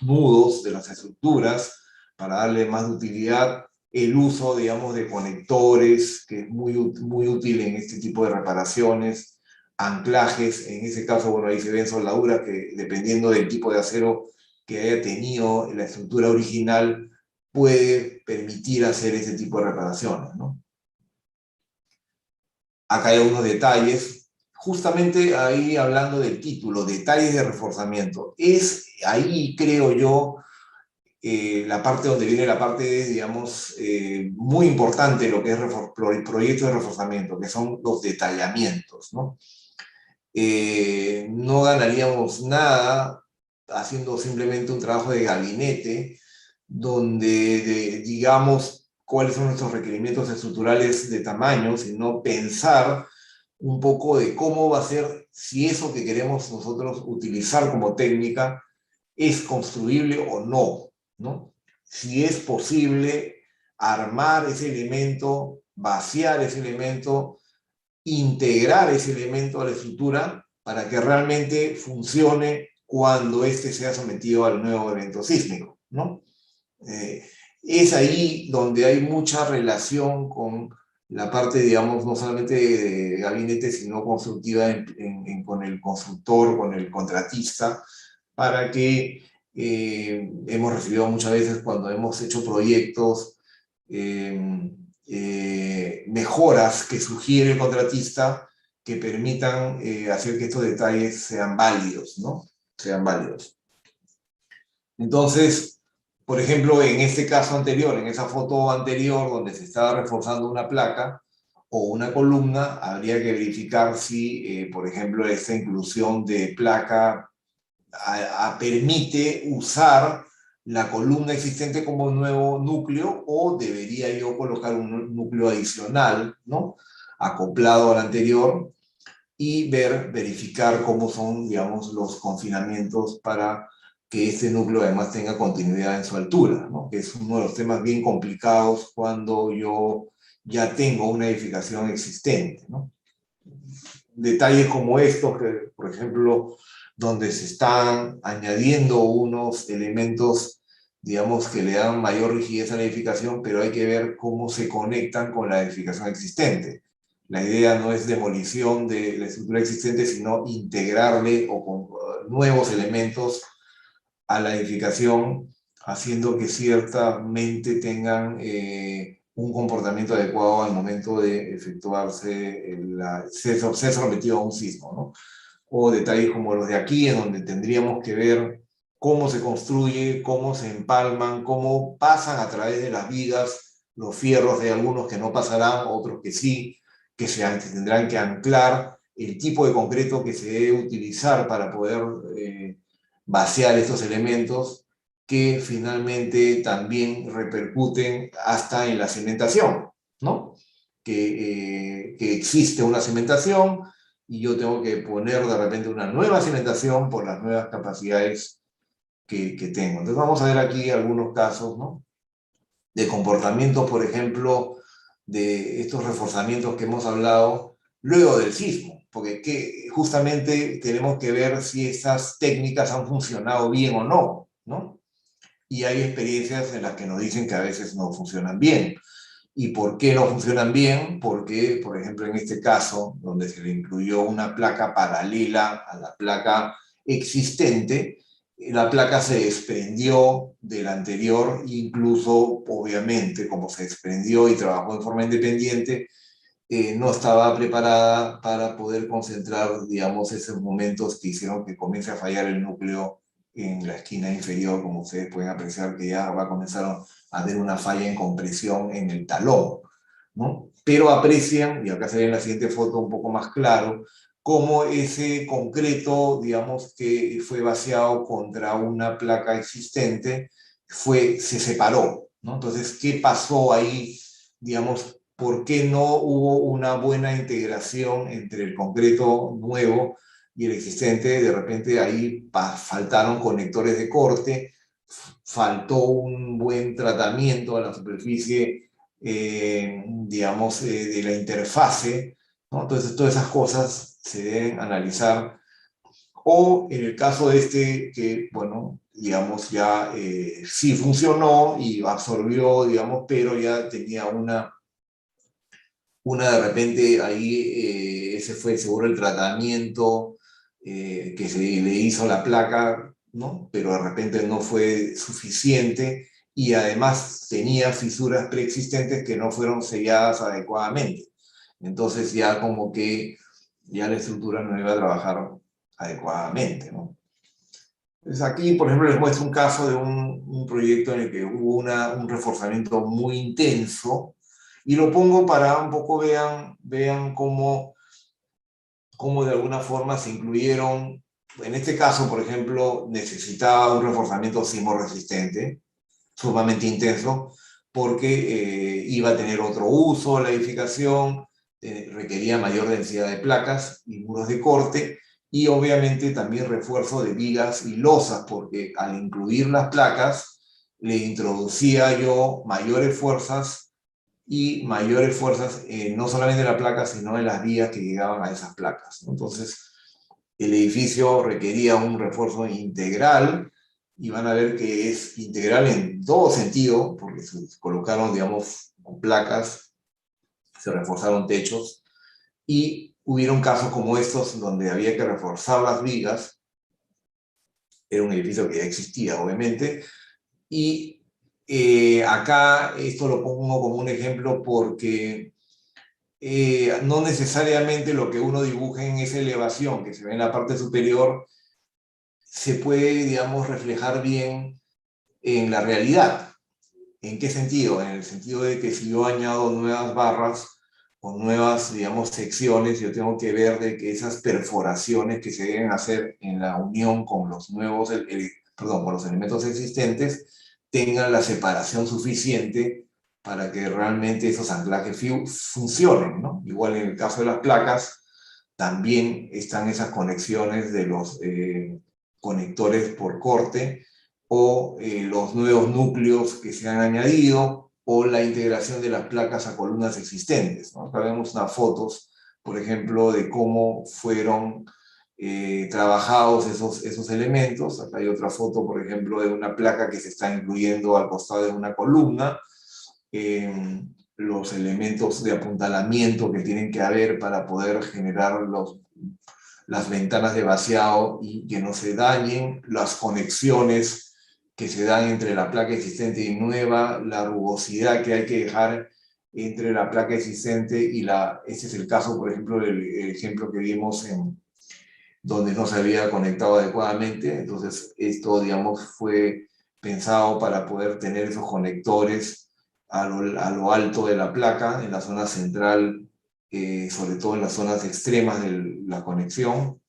nudos de las estructuras para darle más utilidad, el uso, digamos, de conectores, que es muy útil en este tipo de reparaciones, anclajes, en ese caso, bueno, ahí se ven soldaduras que dependiendo del tipo de acero que haya tenido la estructura original, puede permitir hacer ese tipo de reparaciones, ¿no? Acá hay algunos detalles, justamente ahí hablando del título, detalles de reforzamiento. Es ahí, creo yo, la parte donde viene la parte, digamos, muy importante de lo que es proyecto de reforzamiento, que son los detallamientos, ¿no? No ganaríamos nada haciendo simplemente un trabajo de gabinete, donde digamos cuáles son nuestros requerimientos estructurales de tamaño, sino pensar un poco de cómo va a ser, si eso que queremos nosotros utilizar como técnica es construible o no, ¿no? Si es posible armar ese elemento, vaciar ese elemento, integrar ese elemento a la estructura para que realmente funcione cuando éste sea sometido al nuevo evento sísmico, ¿no? Es ahí donde hay mucha relación con la parte, digamos, no solamente de gabinete, sino constructiva con el constructor, con el contratista, para que hemos recibido muchas veces cuando hemos hecho proyectos mejoras que sugiere el contratista que permitan hacer que estos detalles sean válidos, ¿no? Sean válidos. Entonces, por ejemplo, en este caso anterior, en esa foto anterior donde se estaba reforzando una placa o una columna, habría que verificar si, por ejemplo, esta inclusión de placa permite usar la columna existente como nuevo núcleo o debería yo colocar un núcleo adicional, ¿no? Acoplado al anterior y verificar cómo son, digamos, los confinamientos para que este núcleo además tenga continuidad en su altura, ¿no? Que es uno de los temas bien complicados cuando yo ya tengo una edificación existente, ¿no? Detalles como estos, que, por ejemplo, donde se están añadiendo unos elementos, digamos, que le dan mayor rigidez a la edificación, pero hay que ver cómo se conectan con la edificación existente. La idea no es demolición de la estructura existente, sino integrarle o con nuevos elementos a la edificación, haciendo que ciertamente tengan un comportamiento adecuado al momento de efectuarse ser sometido a un sismo, ¿no? O detalles como los de aquí, en donde tendríamos que ver cómo se construye, cómo se empalman, cómo pasan a través de las vigas los fierros, de algunos que no pasarán, otros que sí, que se tendrán que anclar, el tipo de concreto que se debe utilizar para poder vaciar estos elementos, que finalmente también repercuten hasta en la cimentación, ¿no? Que existe una cimentación y yo tengo que poner de repente una nueva cimentación por las nuevas capacidades que tengo. Entonces vamos a ver aquí algunos casos, ¿no? De comportamiento, por ejemplo, de estos reforzamientos que hemos hablado luego del sismo, porque justamente tenemos que ver si estas técnicas han funcionado bien o no, ¿no? Y hay experiencias en las que nos dicen que a veces no funcionan bien. ¿Y por qué no funcionan bien? Porque, por ejemplo, en este caso, donde se le incluyó una placa paralela a la placa existente, la placa se desprendió del anterior, incluso, obviamente, como se desprendió y trabajó en forma independiente, no estaba preparada para poder concentrar, digamos, esos momentos que hicieron que comience a fallar el núcleo en la esquina inferior, como ustedes pueden apreciar que ya va a comenzar a haber una falla en compresión en el talón, ¿no? Pero aprecian, y acá se ve en la siguiente foto un poco más claro, cómo ese concreto, digamos, que fue vaciado contra una placa existente, se separó, ¿no? Entonces, ¿qué pasó ahí? Digamos, ¿por qué no hubo una buena integración entre el concreto nuevo y el existente? De repente ahí faltaron conectores de corte, faltó un buen tratamiento a la superficie, digamos, de la interfase, ¿no? Entonces, todas esas cosas se deben analizar. O en el caso de este, que, bueno, digamos, ya sí funcionó y absorbió, digamos, pero ya tenía una de repente ahí, ese fue seguro el tratamiento que se le hizo a la placa, ¿no? Pero de repente no fue suficiente y además tenía fisuras preexistentes que no fueron selladas adecuadamente. Entonces ya como que ya la estructura no iba a trabajar adecuadamente, ¿no? Entonces aquí, por ejemplo, les muestro un caso de un proyecto en el que hubo un reforzamiento muy intenso, y lo pongo para un poco vean cómo de alguna forma se incluyeron. En este caso, por ejemplo, necesitaba un reforzamiento sismorresistente, sumamente intenso, porque iba a tener otro uso la edificación, requería mayor densidad de placas y muros de corte, y obviamente también refuerzo de vigas y losas, porque al incluir las placas, le introducía yo mayores fuerzas, no solamente en la placa, sino en las vías que llegaban a esas placas, ¿no? Entonces, el edificio requería un refuerzo integral, y van a ver que es integral en todo sentido, porque se colocaron, digamos, placas, se reforzaron techos, y hubieron casos como estos donde había que reforzar las vigas. Era un edificio que ya existía, obviamente, y acá esto lo pongo como un ejemplo porque no necesariamente lo que uno dibuja en esa elevación que se ve en la parte superior se puede, digamos, reflejar bien en la realidad. ¿En qué sentido? En el sentido de que si yo añado nuevas barras o nuevas, digamos, secciones, yo tengo que ver de que esas perforaciones que se deben hacer en la unión con los nuevos, perdón, con los elementos existentes, tengan la separación suficiente para que realmente esos anclajes funcionen, ¿no? Igual en el caso de las placas, también están esas conexiones de los conectores por corte, o los nuevos núcleos que se han añadido, o la integración de las placas a columnas existentes, ¿no? Acá vemos unas fotos, por ejemplo, de cómo fueron trabajados esos elementos. Acá hay otra foto, por ejemplo, de una placa que se está incluyendo al costado de una columna. Los elementos de apuntalamiento que tienen que haber para poder generar las ventanas de vaciado y que no se dañen, las conexiones que se dan entre la placa existente y nueva, la rugosidad que hay que dejar entre la placa existente y ese es el caso, por ejemplo, el ejemplo que vimos donde no se había conectado adecuadamente. Entonces esto, digamos, fue pensado para poder tener esos conectores a lo alto de la placa, en la zona central, sobre todo en las zonas extremas de la conexión.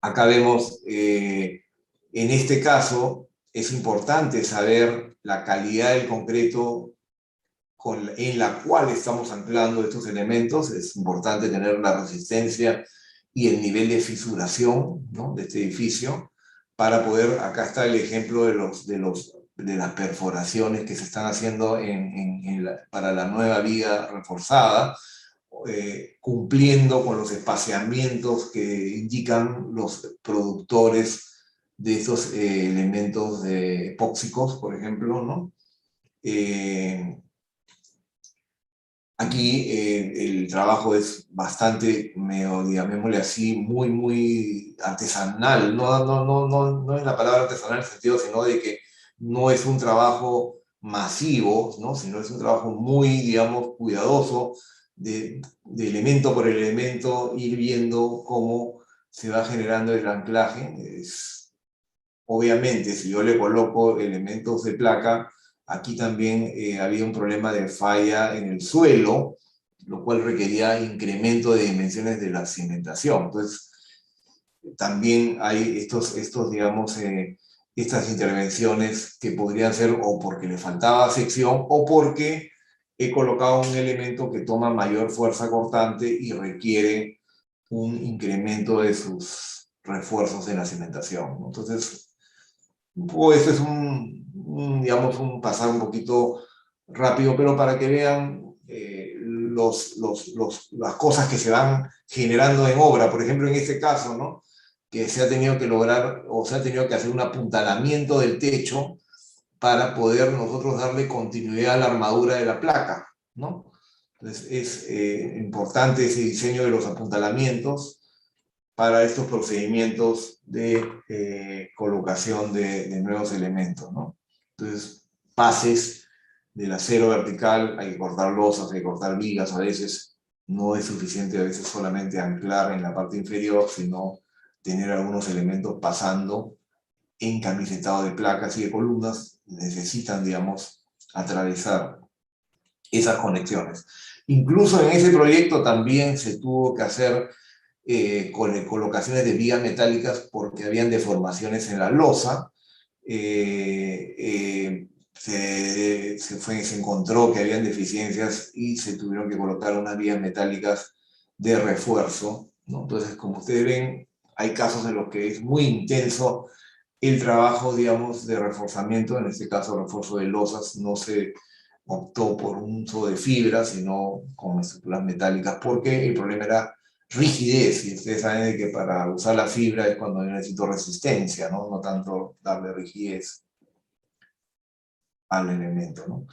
Acá vemos, en este caso, es importante saber la calidad del concreto en la cual estamos anclando estos elementos. Es importante tener la resistencia y el nivel de fisuración, ¿no?, de este edificio, para poder, acá está el ejemplo de las perforaciones que se están haciendo para la nueva viga reforzada, cumpliendo con los espaciamientos que indican los productores de estos elementos epóxicos, por ejemplo, ¿no? Aquí el trabajo es bastante, llamémosle así, muy artesanal. No es la palabra artesanal en el sentido, sino de que no es un trabajo masivo, ¿no?, sino es un trabajo muy, digamos, cuidadoso, de elemento por elemento, ir viendo cómo se va generando el anclaje. Obviamente, si yo le coloco elementos de placa, aquí también había un problema de falla en el suelo, lo cual requería incremento de dimensiones de la cimentación. Entonces, también hay digamos, estas intervenciones que podrían ser o porque le faltaba sección o porque he colocado un elemento que toma mayor fuerza cortante y requiere un incremento de sus refuerzos en la cimentación, ¿no? Entonces, pues es digamos, un pasar un poquito rápido, pero para que vean las cosas que se van generando en obra. Por ejemplo, en este caso, ¿no? Que se ha tenido que lograr, o se ha tenido que hacer un apuntalamiento del techo para poder nosotros darle continuidad a la armadura de la placa, ¿no? Entonces es importante ese diseño de los apuntalamientos para estos procedimientos de colocación de nuevos elementos, ¿no? Entonces, pases del acero vertical, hay que cortar losas, hay que cortar vigas, a veces no es suficiente, a veces solamente anclar en la parte inferior, sino tener algunos elementos pasando encamisetado de placas y de columnas, necesitan, digamos, atravesar esas conexiones. Incluso en ese proyecto también se tuvo que hacer colocaciones de vigas metálicas porque habían deformaciones en la losa. Se encontró que habían deficiencias y se tuvieron que colocar unas vigas metálicas de refuerzo, ¿no? Entonces, como ustedes ven, hay casos en los que es muy intenso el trabajo, digamos, de reforzamiento, en este caso refuerzo de losas, no se optó por un uso de fibra, sino con estructuras metálicas, porque el problema era rigidez, y ustedes saben de que para usar la fibra es cuando yo necesito resistencia, ¿no? No tanto darle rigidez al elemento, ¿no?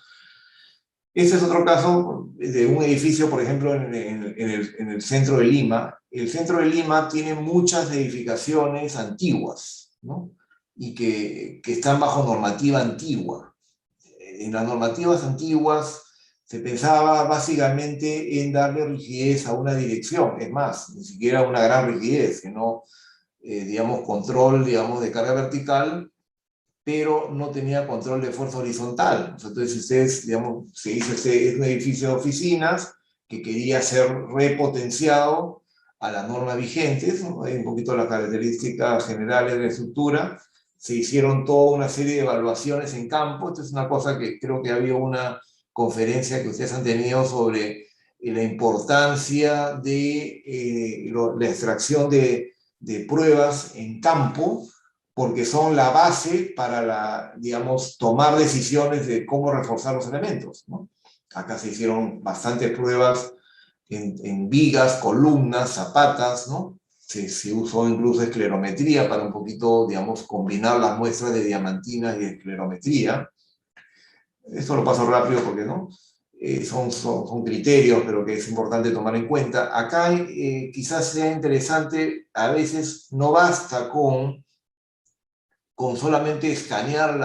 Este es otro caso de un edificio, por ejemplo, en el centro de Lima. El centro de Lima tiene muchas edificaciones antiguas, ¿no? Y que están bajo normativa antigua. En las normativas antiguas se pensaba básicamente en darle rigidez a una dirección, es más, ni siquiera una gran rigidez, sino, digamos, control, digamos, de carga vertical, pero no tenía control de fuerza horizontal. Entonces, si ustedes, digamos, se hizo es un edificio de oficinas que quería ser repotenciado a la norma vigente, ¿no? Hay un poquito las características generales de la estructura, se hicieron toda una serie de evaluaciones en campo. Esto es una cosa que creo que había una conferencia que ustedes han tenido sobre la importancia de la extracción de pruebas en campo, porque son la base para, digamos, tomar decisiones de cómo reforzar los elementos, ¿no? Acá se hicieron bastantes pruebas en vigas, columnas, zapatas, ¿no? Se usó incluso esclerometría para un poquito, digamos, combinar las muestras de diamantina y esclerometría. Esto lo paso rápido porque, ¿no? Son criterios, pero que es importante tomar en cuenta. Acá quizás sea interesante, a veces no basta con solamente escanear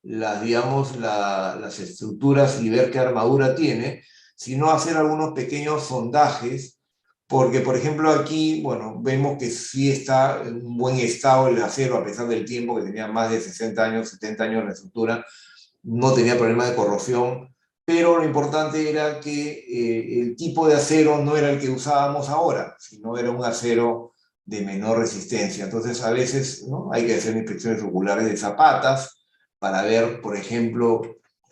digamos, las estructuras y ver qué armadura tiene, sino hacer algunos pequeños sondajes, porque, por ejemplo, aquí, bueno, vemos que sí está en un buen estado el acero, a pesar del tiempo, que tenía más de 60 años, 70 años la estructura, no tenía problema de corrosión, pero lo importante era que el tipo de acero no era el que usábamos ahora, sino era un acero de menor resistencia. Entonces, a veces, ¿no?, hay que hacer inspecciones oculares de zapatas para ver, por ejemplo,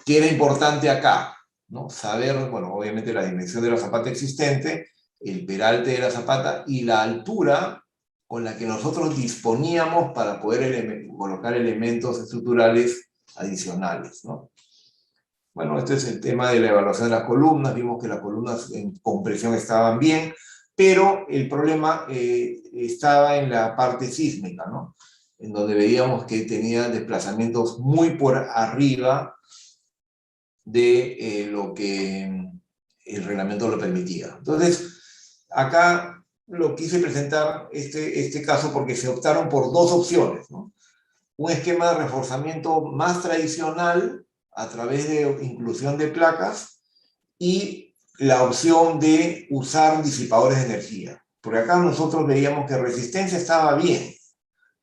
qué era importante acá, ¿no? Saber, bueno, obviamente la dimensión de la zapata existente, el peralte de la zapata y la altura con la que nosotros disponíamos para poder colocar elementos estructurales adicionales, ¿no? Bueno, este es el tema de la evaluación de las columnas. Vimos que las columnas en compresión estaban bien, pero el problema estaba en la parte sísmica, ¿no? En donde veíamos que tenía desplazamientos muy por arriba de lo que el reglamento lo permitía. Entonces, acá lo quise presentar este caso porque se optaron por dos opciones, ¿no? Un esquema de reforzamiento más tradicional a través de inclusión de placas y la opción de usar disipadores de energía. Porque acá nosotros veíamos que resistencia estaba bien.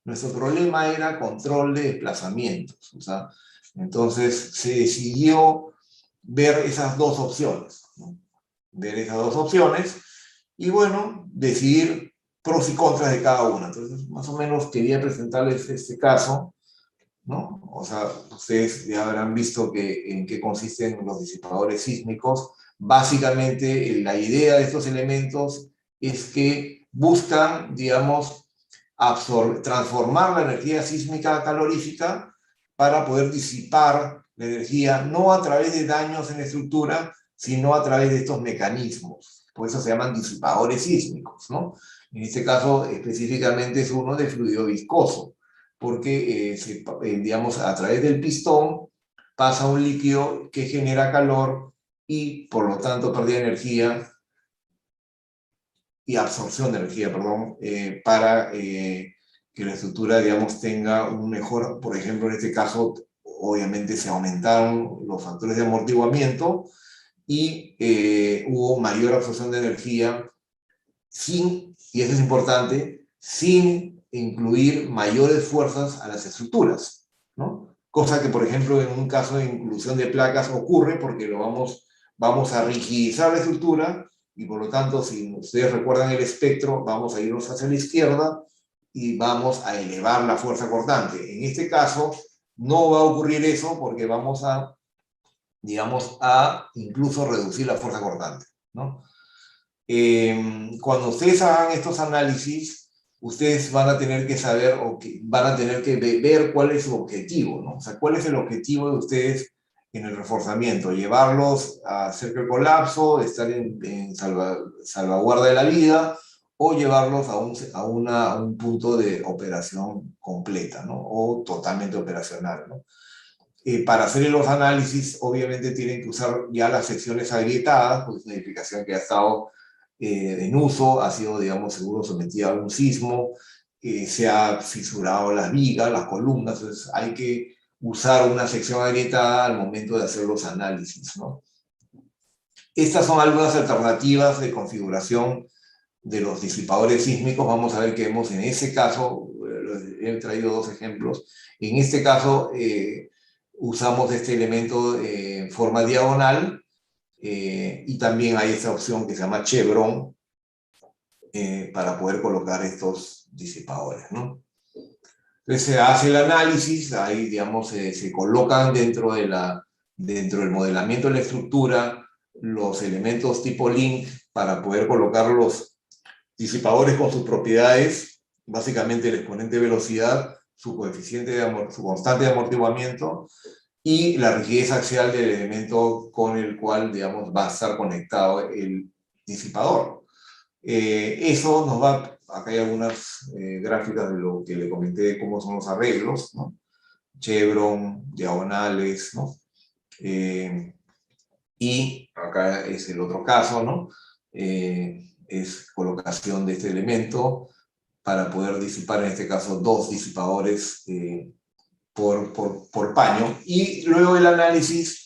Nuestro problema era control de desplazamientos. O sea, entonces se decidió ver esas dos opciones, ¿no? Ver esas dos opciones y bueno, decidir pros y contras de cada una. Entonces, más o menos quería presentarles este caso, ¿no? O sea, ustedes ya habrán visto en qué consisten los disipadores sísmicos. Básicamente, la idea de estos elementos es que buscan, digamos, transformar la energía sísmica a calorífica para poder disipar la energía, no a través de daños en la estructura, sino a través de estos mecanismos. Por eso se llaman disipadores sísmicos, ¿no? En este caso, específicamente es uno de fluido viscoso, porque, digamos, a través del pistón pasa un líquido que genera calor y, por lo tanto, pérdida de energía y absorción de energía, perdón, para que la estructura, digamos, tenga un mejor, por ejemplo, en este caso, obviamente se aumentaron los factores de amortiguamiento y hubo mayor absorción de energía sin, y eso es importante, sin incluir mayores fuerzas a las estructuras, ¿no? Cosa que, por ejemplo, en un caso de inclusión de placas ocurre porque vamos a rigidizar la estructura y, por lo tanto, si ustedes recuerdan el espectro, vamos a irnos hacia la izquierda y vamos a elevar la fuerza cortante. En este caso, no va a ocurrir eso porque vamos a, digamos, a incluso reducir la fuerza cortante, ¿no? Cuando ustedes hagan estos análisis, ustedes van a tener que saber o van a tener que ver cuál es su objetivo, ¿no? O sea, cuál es el objetivo de ustedes en el reforzamiento, llevarlos a hacer el colapso, estar en salvaguarda de la vida, o llevarlos a un punto de operación completa, ¿no? O totalmente operacional, ¿no? Para hacer los análisis, obviamente tienen que usar ya las secciones agrietadas, pues es una edificación que ha estado en uso, ha sido, digamos, seguro sometida a un sismo, se ha fisurado las vigas, las columnas, entonces hay que usar una sección agrietada al momento de hacer los análisis, ¿no? Estas son algunas alternativas de configuración de los disipadores sísmicos. Vamos a ver qué vemos en ese caso. He traído dos ejemplos. En este caso, usamos este elemento en forma diagonal, y también hay esta opción que se llama chevron para poder colocar estos disipadores, ¿no? Entonces se hace el análisis, ahí, digamos, se colocan dentro del modelamiento de la estructura los elementos tipo link para poder colocar los disipadores con sus propiedades, básicamente el exponente de velocidad, su coeficiente su constante de amortiguamiento y la rigidez axial del elemento con el cual, digamos, va a estar conectado el disipador. Eso nos va, acá hay algunas gráficas de lo que le comenté de cómo son los arreglos, ¿no? Chevron, diagonales, ¿no? Y acá es el otro caso, ¿no? Es colocación de este elemento para poder disipar, en este caso, dos disipadores por paño. Y luego el análisis,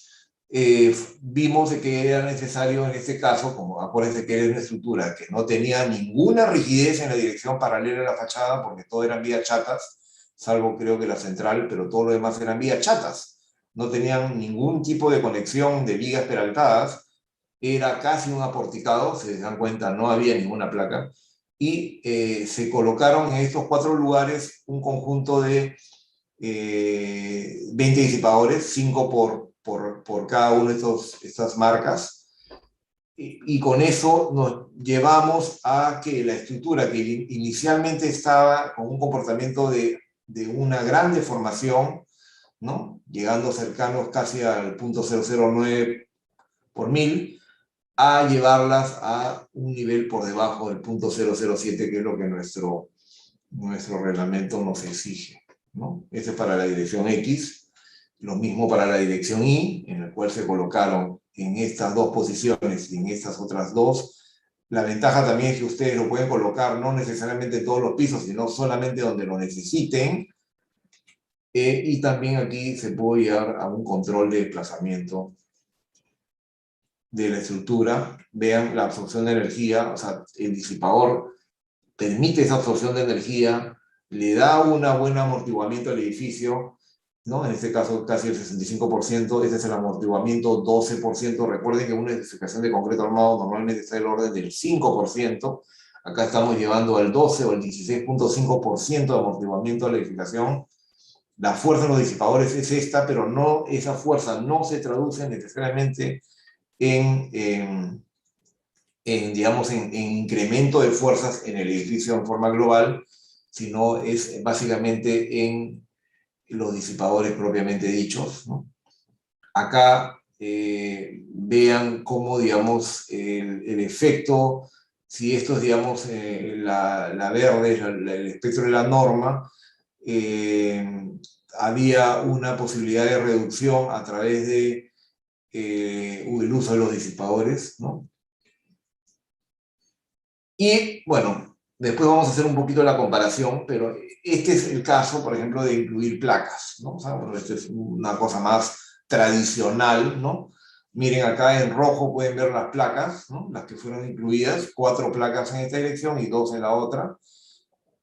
vimos de que era necesario en este caso, como acuérdense que era una estructura que no tenía ninguna rigidez en la dirección paralela a la fachada, porque todo eran vías chatas, salvo creo que la central, pero todo lo demás eran vías chatas. No tenían ningún tipo de conexión de vigas peraltadas, era casi un aporticado, si se dan cuenta, no había ninguna placa, y se colocaron en estos 4 lugares un conjunto de 20 disipadores, 5 por cada una de estas marcas, y con eso nos llevamos a que la estructura que inicialmente estaba con un comportamiento de una gran deformación, ¿no? Llegando cercanos casi al 0.009 por mil, a llevarlas a un nivel por debajo del 0.007, que es lo que nuestro reglamento nos exige, ¿no? Este es para la dirección X, lo mismo para la dirección Y, en el cual se colocaron en estas dos posiciones y en estas otras dos. La ventaja también es que ustedes lo pueden colocar no necesariamente en todos los pisos, sino solamente donde lo necesiten. Y también aquí se puede llegar a un control de desplazamiento de la estructura, vean la absorción de energía, o sea, el disipador permite esa absorción de energía, le da un buen amortiguamiento al edificio, ¿no? En este caso casi el 65%, este es el amortiguamiento 12%. Recuerden que una edificación de concreto armado normalmente está en el orden del 5%, acá estamos llevando al 12 o el 16.5% de amortiguamiento a la edificación. La fuerza de los disipadores es esta, pero no, esa fuerza no se traduce necesariamente digamos, en incremento de fuerzas en el edificio en forma global, sino es básicamente en los disipadores propiamente dichos, ¿no? Acá vean cómo, digamos, el efecto, si esto es, digamos, la verde, el espectro de la norma, había una posibilidad de reducción a través de el uso de los disipadores, ¿no? Y bueno, después vamos a hacer un poquito la comparación, pero este es el caso, por ejemplo, de incluir placas, ¿no? O sea, bueno, esto es una cosa más tradicional, ¿no? Miren acá en rojo pueden ver las placas, ¿no? Las que fueron incluidas, 4 placas en esta dirección y 2 en la otra.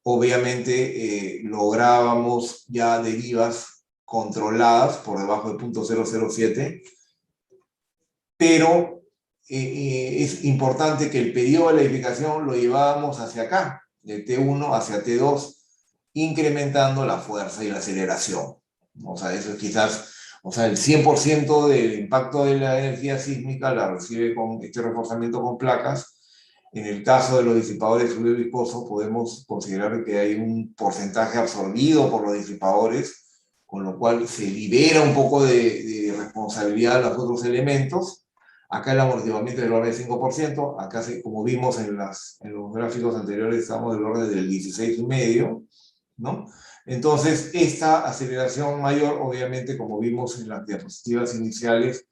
Obviamente lográbamos ya derivas controladas por debajo de 0.007, pero es importante que el periodo de la edificación lo llevábamos hacia acá, de T1 hacia T2, incrementando la fuerza y la aceleración. O sea, eso es quizás, o sea, el 100% del impacto de la energía sísmica la recibe con este reforzamiento con placas. En el caso de los disipadores fluido viscoso, podemos considerar que hay un porcentaje absorbido por los disipadores, con lo cual se libera un poco de responsabilidad a los otros elementos. Acá el amortiguamiento es del orden del 5%, acá como vimos en los gráficos anteriores estamos del orden del 16,5%, ¿no? Entonces, esta aceleración mayor, obviamente, como vimos en las diapositivas iniciales,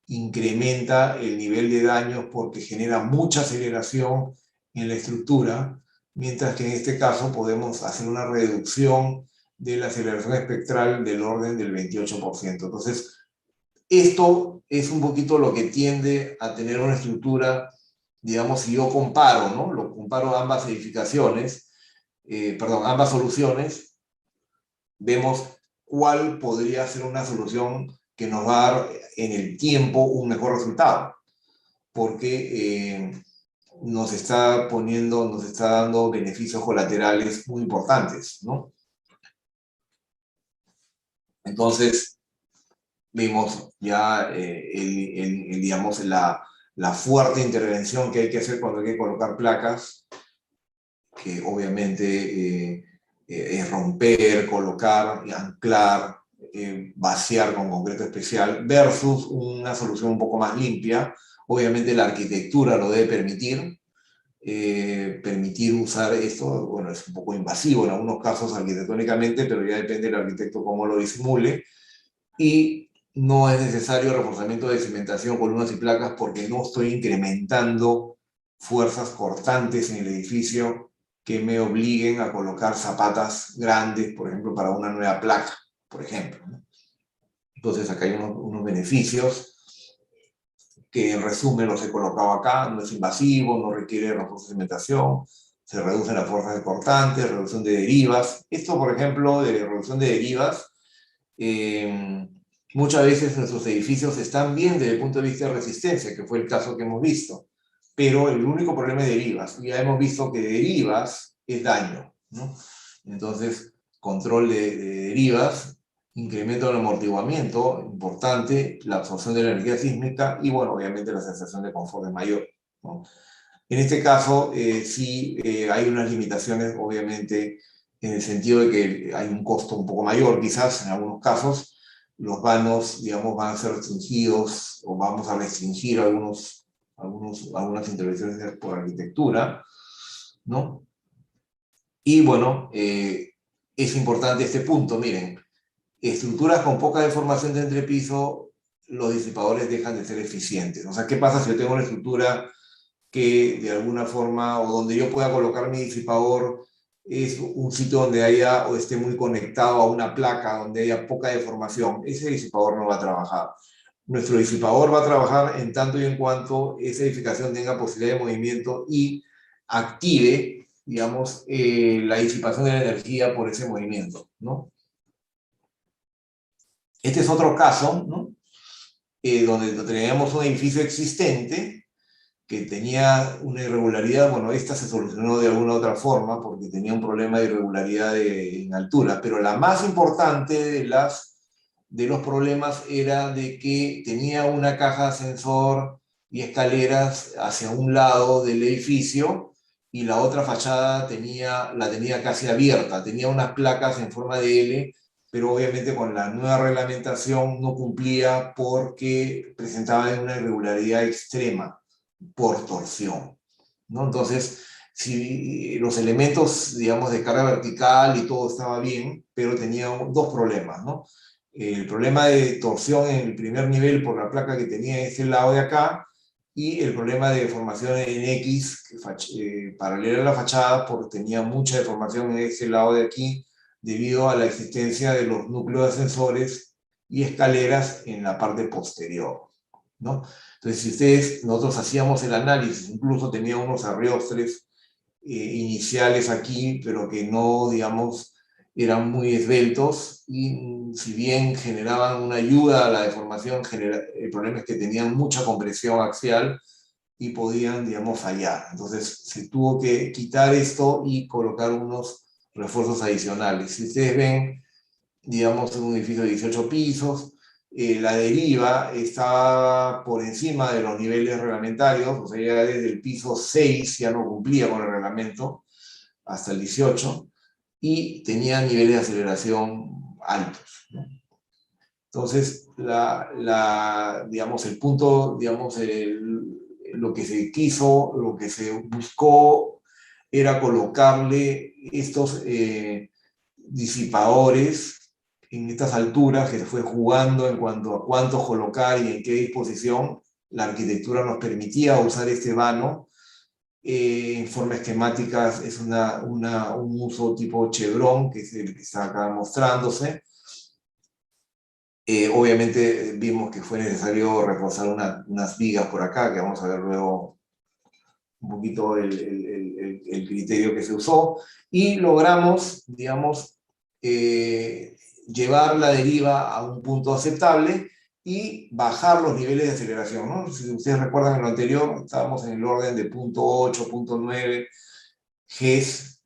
incrementa el nivel de daños porque genera mucha aceleración en la estructura, mientras que en este caso podemos hacer una reducción de la aceleración espectral del orden del 28%. Entonces, esto es un poquito lo que tiende a tener una estructura, digamos, si yo comparo, ¿no? Lo comparo ambas edificaciones, ambas soluciones, vemos cuál podría ser una solución que nos va a dar en el tiempo un mejor resultado, porque nos está dando beneficios colaterales muy importantes, ¿no? Entonces, vimos ya, digamos, la fuerte intervención que hay que hacer cuando hay que colocar placas, que obviamente es romper, colocar, anclar, vaciar con concreto especial, versus una solución un poco más limpia. Obviamente la arquitectura lo debe permitir. Permitir usar esto, bueno, es un poco invasivo en algunos casos arquitectónicamente, pero ya depende del arquitecto cómo lo disimule. Y no es necesario reforzamiento de cimentación, columnas y placas, porque no estoy incrementando fuerzas cortantes en el edificio que me obliguen a colocar zapatas grandes, por ejemplo, para una nueva placa, por ejemplo, ¿no? Entonces acá hay unos beneficios que en resumen los he colocado acá. No es invasivo, no requiere refuerzo de cimentación, se reducen las fuerzas cortantes, reducción de derivas. Esto, por ejemplo, de reducción de derivas, muchas veces nuestros edificios están bien desde el punto de vista de resistencia, que fue el caso que hemos visto, pero el único problema es derivas. Ya hemos visto que derivas es daño, ¿no? Entonces, control de derivas, incremento del amortiguamiento, importante, la absorción de la energía sísmica y, bueno, obviamente la sensación de confort es mayor, ¿no? En este caso, sí hay unas limitaciones, obviamente, en el sentido de que hay un costo un poco mayor, quizás en algunos casos. Los vanos, digamos, van a ser restringidos o vamos a restringir algunas intervenciones por arquitectura, ¿no? Y bueno, es importante este punto, miren, estructuras con poca deformación de entrepiso, los disipadores dejan de ser eficientes. O sea, ¿qué pasa si yo tengo una estructura que de alguna forma, o donde yo pueda colocar mi disipador, es un sitio donde haya o esté muy conectado a una placa, donde haya poca deformación? Ese disipador no va a trabajar. nuestro disipador va a trabajar en tanto y en cuanto esa edificación tenga posibilidad de movimiento y active, digamos, la disipación de la energía por ese movimiento, ¿no? Este es otro caso, ¿no? Donde teníamos un edificio existente que tenía una irregularidad. Bueno, esta se solucionó de alguna otra forma porque tenía un problema de irregularidad en altura, pero la más importante de los problemas era de que tenía una caja de ascensor y escaleras hacia un lado del edificio y la otra fachada la tenía casi abierta, tenía unas placas en forma de L, pero obviamente con la nueva reglamentación no cumplía porque presentaba una irregularidad extrema por torsión, ¿no? Entonces, si los elementos, digamos, de carga vertical y todo estaba bien, pero tenía dos problemas, ¿no? El problema de torsión en el primer nivel por la placa que tenía en este lado de acá, y el problema de deformación en X, paralela a la fachada, porque tenía mucha deformación en ese lado de aquí, debido a la existencia de los núcleos de ascensores y escaleras en la parte posterior, ¿no? Entonces, nosotros hacíamos el análisis, incluso tenía unos arreostres iniciales aquí, pero que no, digamos, eran muy esbeltos, y si bien generaban una ayuda a la deformación, el problema es que tenían mucha compresión axial y podían, digamos, fallar. Entonces se tuvo que quitar esto y colocar unos refuerzos adicionales. Si ustedes ven, digamos, en un edificio de 18 pisos, la deriva está por encima de los niveles reglamentarios, o sea, ya desde el piso 6 ya no cumplía con el reglamento, hasta el 18, y tenía niveles de aceleración altos, ¿no? Entonces, digamos, el punto, digamos, lo que se quiso, lo que se buscó era colocarle estos disipadores en estas alturas, que se fue jugando en cuanto a cuántos colocar y en qué disposición. La arquitectura nos permitía usar este vano. En forma esquemática es un uso tipo chevron, que es el que está acá mostrándose. Obviamente vimos que fue necesario reforzar unas vigas por acá, que vamos a ver luego un poquito el criterio que se usó, y logramos, digamos, llevar la deriva a un punto aceptable y bajar los niveles de aceleración, ¿no? Si ustedes recuerdan en lo anterior, estábamos en el orden de 0.8, 0.9 Gs,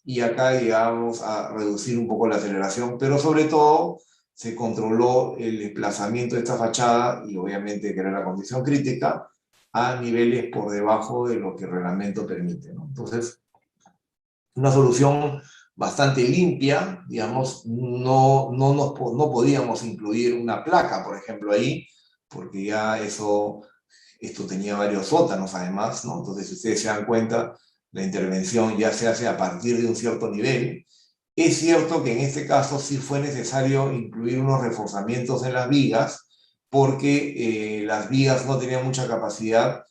y acá llegamos a reducir un poco la aceleración, pero sobre todo se controló el desplazamiento de esta fachada, y obviamente, que era la condición crítica, a niveles por debajo de lo que el reglamento permite, ¿no? Entonces, una solución bastante limpia, digamos. No podíamos incluir una placa, por ejemplo, ahí, porque ya esto tenía varios sótanos además, ¿no? Entonces, si ustedes se dan cuenta, la intervención ya se hace a partir de un cierto nivel. Es cierto que en este caso sí fue necesario incluir unos reforzamientos en las vigas, porque las vigas no tenían mucha capacidad,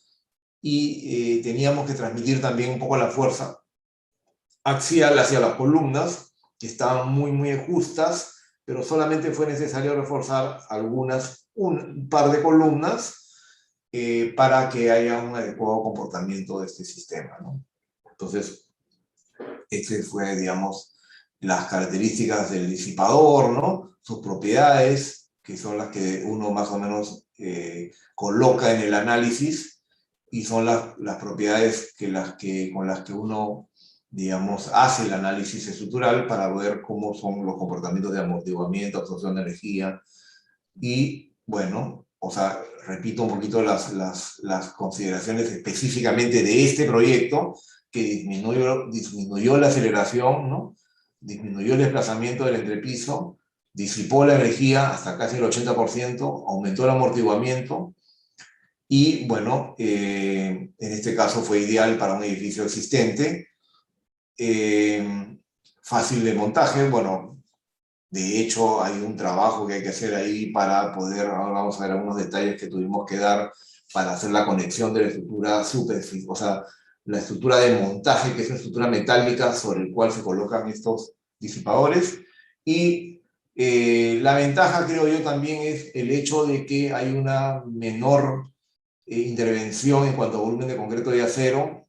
y teníamos que transmitir también un poco la fuerza axial hacia las columnas, que estaban muy, muy justas, pero solamente fue necesario reforzar un par de columnas para que haya un adecuado comportamiento de este sistema, ¿no? Entonces, este fue, digamos, las características del disipador, ¿no? Sus propiedades, que son las que uno más o menos coloca en el análisis, y son las propiedades con las que uno, digamos, hace el análisis estructural para ver cómo son los comportamientos de amortiguamiento, absorción de energía. Y bueno, o sea, repito un poquito las consideraciones específicamente de este proyecto, que disminuyó la aceleración, ¿no? Disminuyó el desplazamiento del entrepiso, disipó la energía hasta casi el 80%, aumentó el amortiguamiento, y bueno, en este caso fue ideal para un edificio existente, fácil de montaje. Bueno, de hecho hay un trabajo que hay que hacer ahí para poder, ahora vamos a ver algunos detalles que tuvimos que dar para hacer la conexión de la estructura superficial, o sea, la estructura de montaje, que es una estructura metálica sobre el cual se colocan estos disipadores, y La ventaja, creo yo, también es el hecho de que hay una menor intervención en cuanto a volumen de concreto de acero,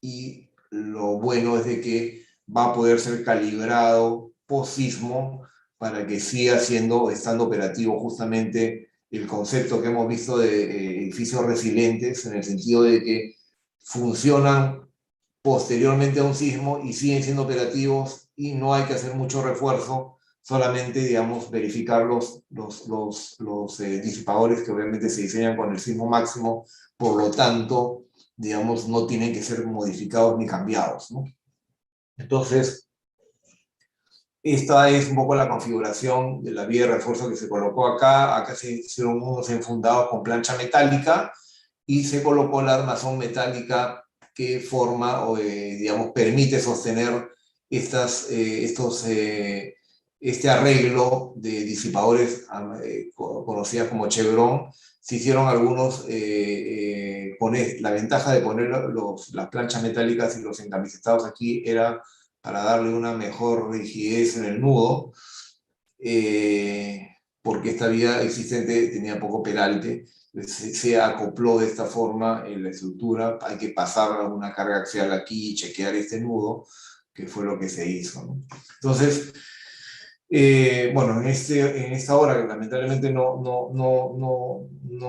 y lo bueno es de que va a poder ser calibrado post sismo para que siga estando operativo justamente el concepto que hemos visto de edificios resilientes, en el sentido de que funcionan posteriormente a un sismo y siguen siendo operativos y no hay que hacer mucho refuerzo, solamente, digamos, verificar los disipadores que obviamente se diseñan con el sismo máximo, por lo tanto, digamos, no tienen que ser modificados ni cambiados, ¿no? Entonces, esta es un poco la configuración de la vía de refuerzo que se colocó acá. Acá se hicieron unos enfundados con plancha metálica y se colocó la armazón metálica que forma o, digamos, permite sostener este arreglo de disipadores conocidas como chevron. Se hicieron algunos, la ventaja de poner las planchas metálicas y los encamisetados aquí era para darle una mejor rigidez en el nudo, porque esta vía existente tenía poco peralte. Se acopló de esta forma en la estructura. Hay que pasar una carga axial aquí y chequear este nudo, que fue lo que se hizo, ¿no? Entonces, bueno, en esta hora lamentablemente no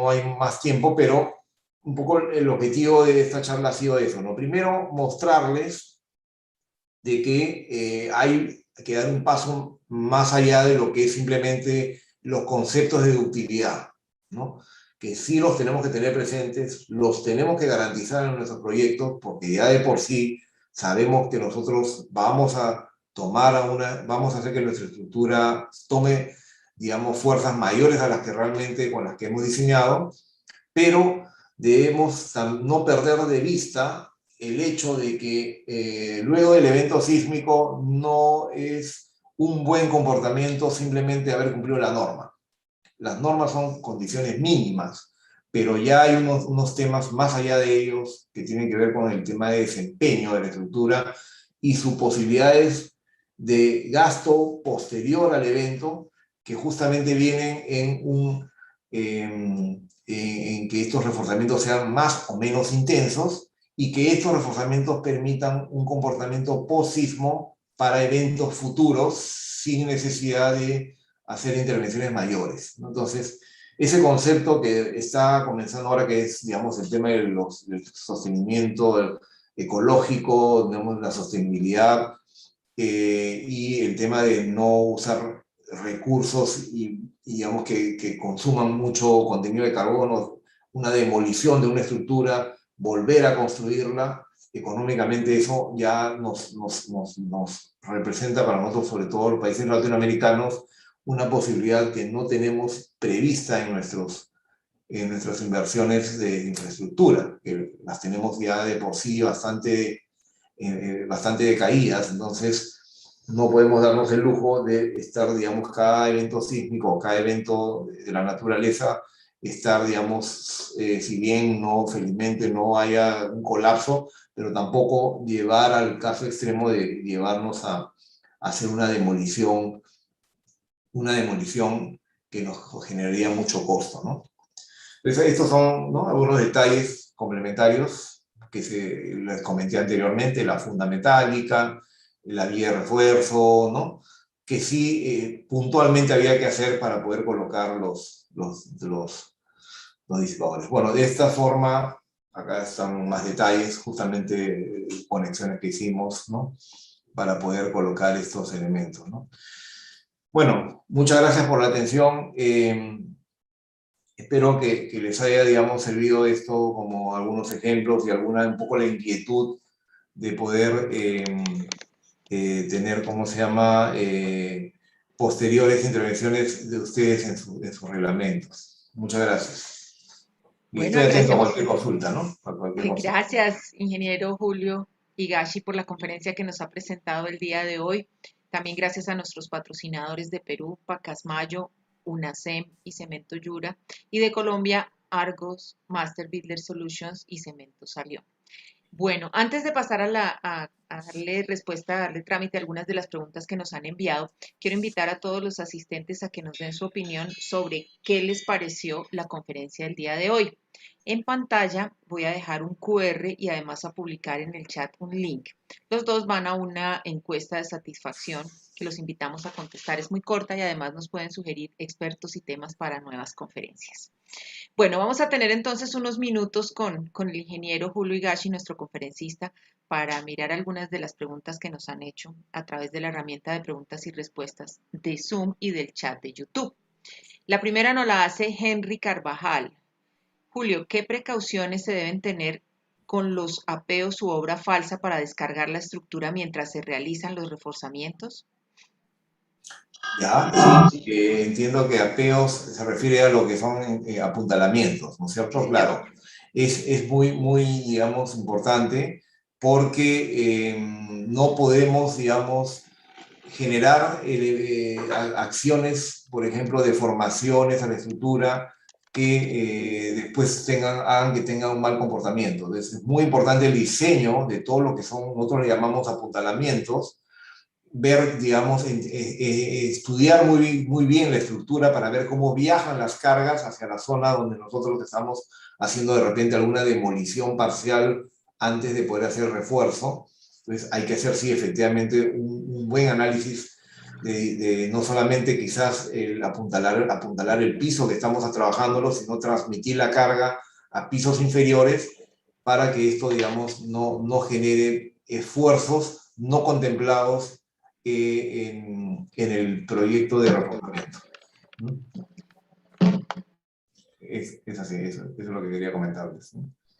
hay más tiempo, pero un poco el objetivo de esta charla ha sido eso, ¿no? Primero, mostrarles de que hay que dar un paso más allá de lo que es simplemente los conceptos de ductilidad, ¿no? Que sí los tenemos que tener presentes, los tenemos que garantizar en nuestros proyectos, porque ya de por sí sabemos que nosotros vamos a vamos a hacer que nuestra estructura tome, digamos, fuerzas mayores a las que realmente con las que hemos diseñado, pero debemos no perder de vista el hecho de que luego del evento sísmico no es un buen comportamiento simplemente haber cumplido la norma. Las normas son condiciones mínimas, pero ya hay unos temas más allá de ellos que tienen que ver con el tema de desempeño de la estructura y sus posibilidades de gasto posterior al evento, que justamente vienen en que estos reforzamientos sean más o menos intensos y que estos reforzamientos permitan un comportamiento post-sismo para eventos futuros sin necesidad de hacer intervenciones mayores, ¿no? Entonces, ese concepto que está comenzando ahora, que es, digamos, el tema del sostenimiento ecológico, digamos, la sostenibilidad, y el tema de no usar recursos digamos, que consuman mucho contenido de carbono, una demolición de una estructura, volver a construirla, económicamente eso ya nos representa para nosotros, sobre todo los países latinoamericanos, una posibilidad que no tenemos prevista en nuestras inversiones de infraestructura, que las tenemos ya de por sí bastante decaídas. Entonces no podemos darnos el lujo de estar, digamos, cada evento sísmico, cada evento de la naturaleza, estar, digamos, si bien no, felizmente no haya un colapso, pero tampoco llevar al caso extremo de llevarnos a hacer una demolición que nos generaría mucho costo, ¿no? Entonces, estos son, ¿no?, algunos detalles complementarios que les comenté anteriormente: la funda metálica, la vía de refuerzo, ¿no?, que sí puntualmente había que hacer para poder colocar los disipadores. Bueno, de esta forma, acá están más detalles, justamente conexiones que hicimos, ¿no?, para poder colocar estos elementos, ¿no? Bueno, muchas gracias por la atención. Espero que les haya, digamos, servido esto como algunos ejemplos y un poco la inquietud de poder tener, ¿cómo se llama?, posteriores intervenciones de ustedes en sus reglamentos. Muchas gracias. Y
Bueno,
estoy atento a
agradecemos.
cualquier consulta, ¿no? A cualquier consulta.
Gracias, ingeniero Julio Higashi, por la conferencia que nos ha presentado el día de hoy. También gracias a nuestros patrocinadores de Perú, Pacasmayo, UNACEM y Cemento Yura, y de Colombia, Argos, Master Builder Solutions y Cemento Salió. Bueno, antes de pasar a darle respuesta, a darle trámite a algunas de las preguntas que nos han enviado, quiero invitar a todos los asistentes a que nos den su opinión sobre qué les pareció la conferencia del día de hoy. En pantalla voy a dejar un QR y además a publicar en el chat un link. Los dos van a una encuesta de satisfacción que los invitamos a contestar. Es muy corta y además nos pueden sugerir expertos y temas para nuevas conferencias. Bueno, vamos a tener entonces unos minutos con el ingeniero Julio Higashi, nuestro conferencista, para mirar algunas de las preguntas que nos han hecho a través de la herramienta de preguntas y respuestas de Zoom y del chat de YouTube. La primera nos la hace Henry Carvajal. Julio, ¿qué precauciones se deben tener con los apeos u obra falsa para descargar la estructura mientras se realizan los reforzamientos?
Ya, sí, entiendo que apeos se refiere a lo que son apuntalamientos, ¿no es cierto?
Sí,
Claro, es muy, muy, digamos, importante porque no podemos, digamos, generar acciones, por ejemplo, de formaciones a la estructura que después hagan que tenga un mal comportamiento. Entonces, es muy importante el diseño de todo lo que son, nosotros le llamamos apuntalamientos, ver, digamos, estudiar muy bien la estructura para ver cómo viajan las cargas hacia la zona donde nosotros estamos haciendo de repente alguna demolición parcial antes de poder hacer el refuerzo. Entonces hay que hacer, sí, efectivamente, un buen análisis de no solamente quizás el apuntalar el piso que estamos trabajándolo, sino transmitir la carga a pisos inferiores para que esto, digamos, no genere esfuerzos no contemplados en el proyecto de reforzamiento. Es así, eso es lo que quería comentarles.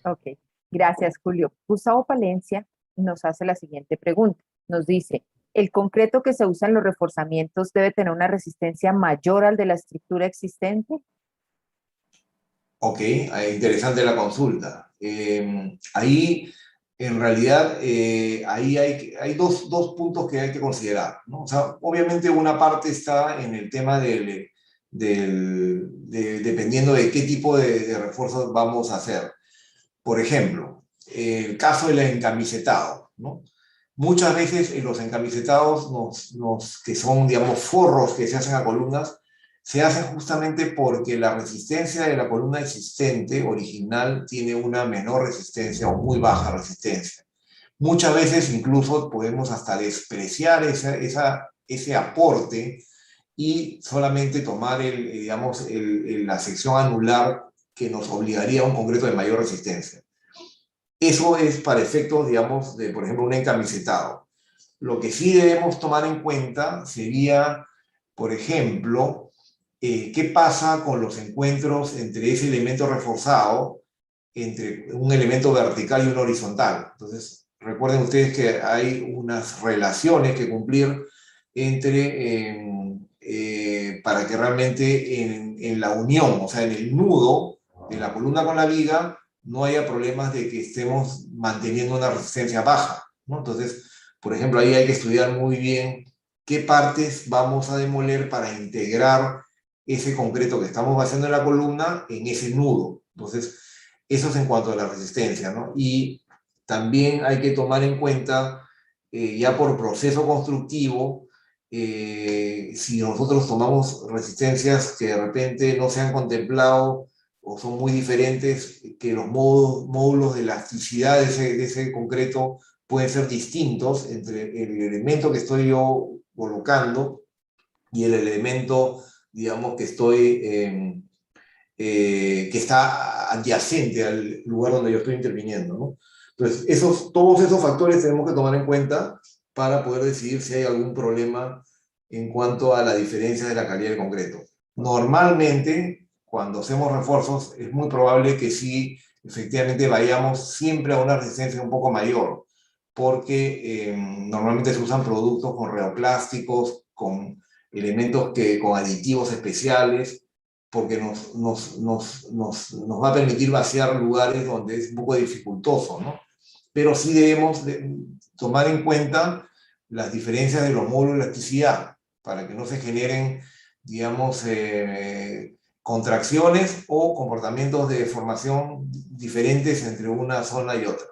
Ok, gracias, Julio. Gustavo Palencia nos hace la siguiente pregunta. Nos dice, ¿el concreto que se usa en los reforzamientos debe tener una resistencia mayor al de la estructura existente?
Ok, interesante la consulta. Ahí, en realidad, ahí hay dos puntos que hay que considerar, ¿no? O sea, obviamente una parte está en el tema dependiendo de qué tipo de refuerzos vamos a hacer. Por ejemplo, el caso del encamisetado, ¿no? Muchas veces en los encamisetados, que son, digamos, forros que se hacen a columnas, se hacen justamente porque la resistencia de la columna existente, original, tiene una menor resistencia o muy baja resistencia. Muchas veces incluso podemos hasta despreciar ese aporte y solamente tomar digamos, la sección anular que nos obligaría a un concreto de mayor resistencia. Eso es para efectos, digamos, de, por ejemplo, un encamisetado. Lo que sí debemos tomar en cuenta sería, por ejemplo, qué pasa con los encuentros entre ese elemento reforzado, entre un elemento vertical y un horizontal. Entonces, recuerden ustedes que hay unas relaciones que cumplir para que realmente en la unión, o sea, en el nudo de la columna con la viga, no haya problemas de que estemos manteniendo una resistencia baja, ¿no? Entonces, por ejemplo, ahí hay que estudiar muy bien qué partes vamos a demoler para integrar ese concreto que estamos haciendo en la columna en ese nudo. Entonces, eso es en cuanto a la resistencia, ¿no? Y también hay que tomar en cuenta, ya por proceso constructivo, si nosotros tomamos resistencias que de repente no se han contemplado o son muy diferentes, que los módulos de elasticidad de ese concreto pueden ser distintos entre el elemento que estoy yo colocando y el elemento, digamos, que está adyacente al lugar donde yo estoy interviniendo, ¿no? Entonces, todos esos factores tenemos que tomar en cuenta para poder decidir si hay algún problema en cuanto a la diferencia de la calidad del concreto. Normalmente, cuando hacemos refuerzos, es muy probable que sí, efectivamente, vayamos siempre a una resistencia un poco mayor, porque normalmente se usan productos con reoplásticos, con elementos con aditivos especiales, porque nos va a permitir vaciar lugares donde es un poco dificultoso, ¿no? Pero sí debemos tomar en cuenta las diferencias de los módulos de elasticidad, para que no se generen, digamos, contracciones o comportamientos de deformación diferentes entre una zona y otra.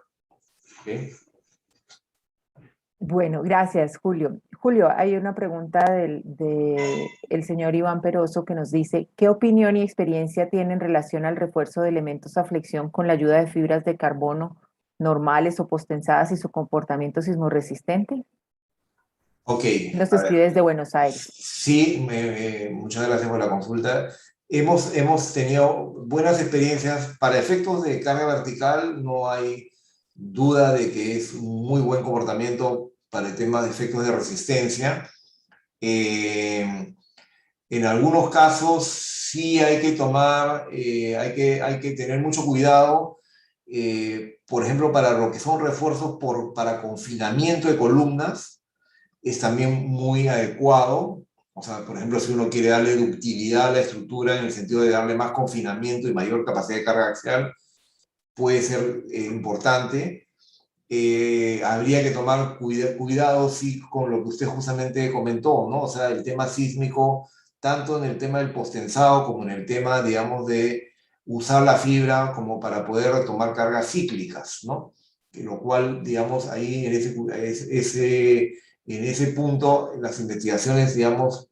¿Ok?
Bueno, gracias, Julio. Julio, hay una pregunta el señor Iván Peroso que nos dice, ¿qué opinión y experiencia tiene en relación al refuerzo de elementos a flexión con la ayuda de fibras de carbono normales o postensadas y su comportamiento sismorresistente?
Ok,
Nos
a ver.
escribe desde Buenos Aires.
Sí, muchas gracias por la consulta. Hemos tenido buenas experiencias. Para efectos de carga vertical no hay duda de que es un muy buen comportamiento para el tema de efectos de resistencia. En algunos casos sí hay que tomar, hay que tener mucho cuidado, por ejemplo, para lo que son refuerzos para confinamiento de columnas, es también muy adecuado. O sea, por ejemplo, si uno quiere darle ductilidad a la estructura en el sentido de darle más confinamiento y mayor capacidad de carga axial, puede ser importante. Habría que tomar cuidado, sí, con lo que usted justamente comentó, ¿no? O sea, el tema sísmico, tanto en el tema del postensado como en el tema, digamos, de usar la fibra como para poder tomar cargas cíclicas, ¿no? Lo cual, digamos, ahí en ese punto, las investigaciones, digamos,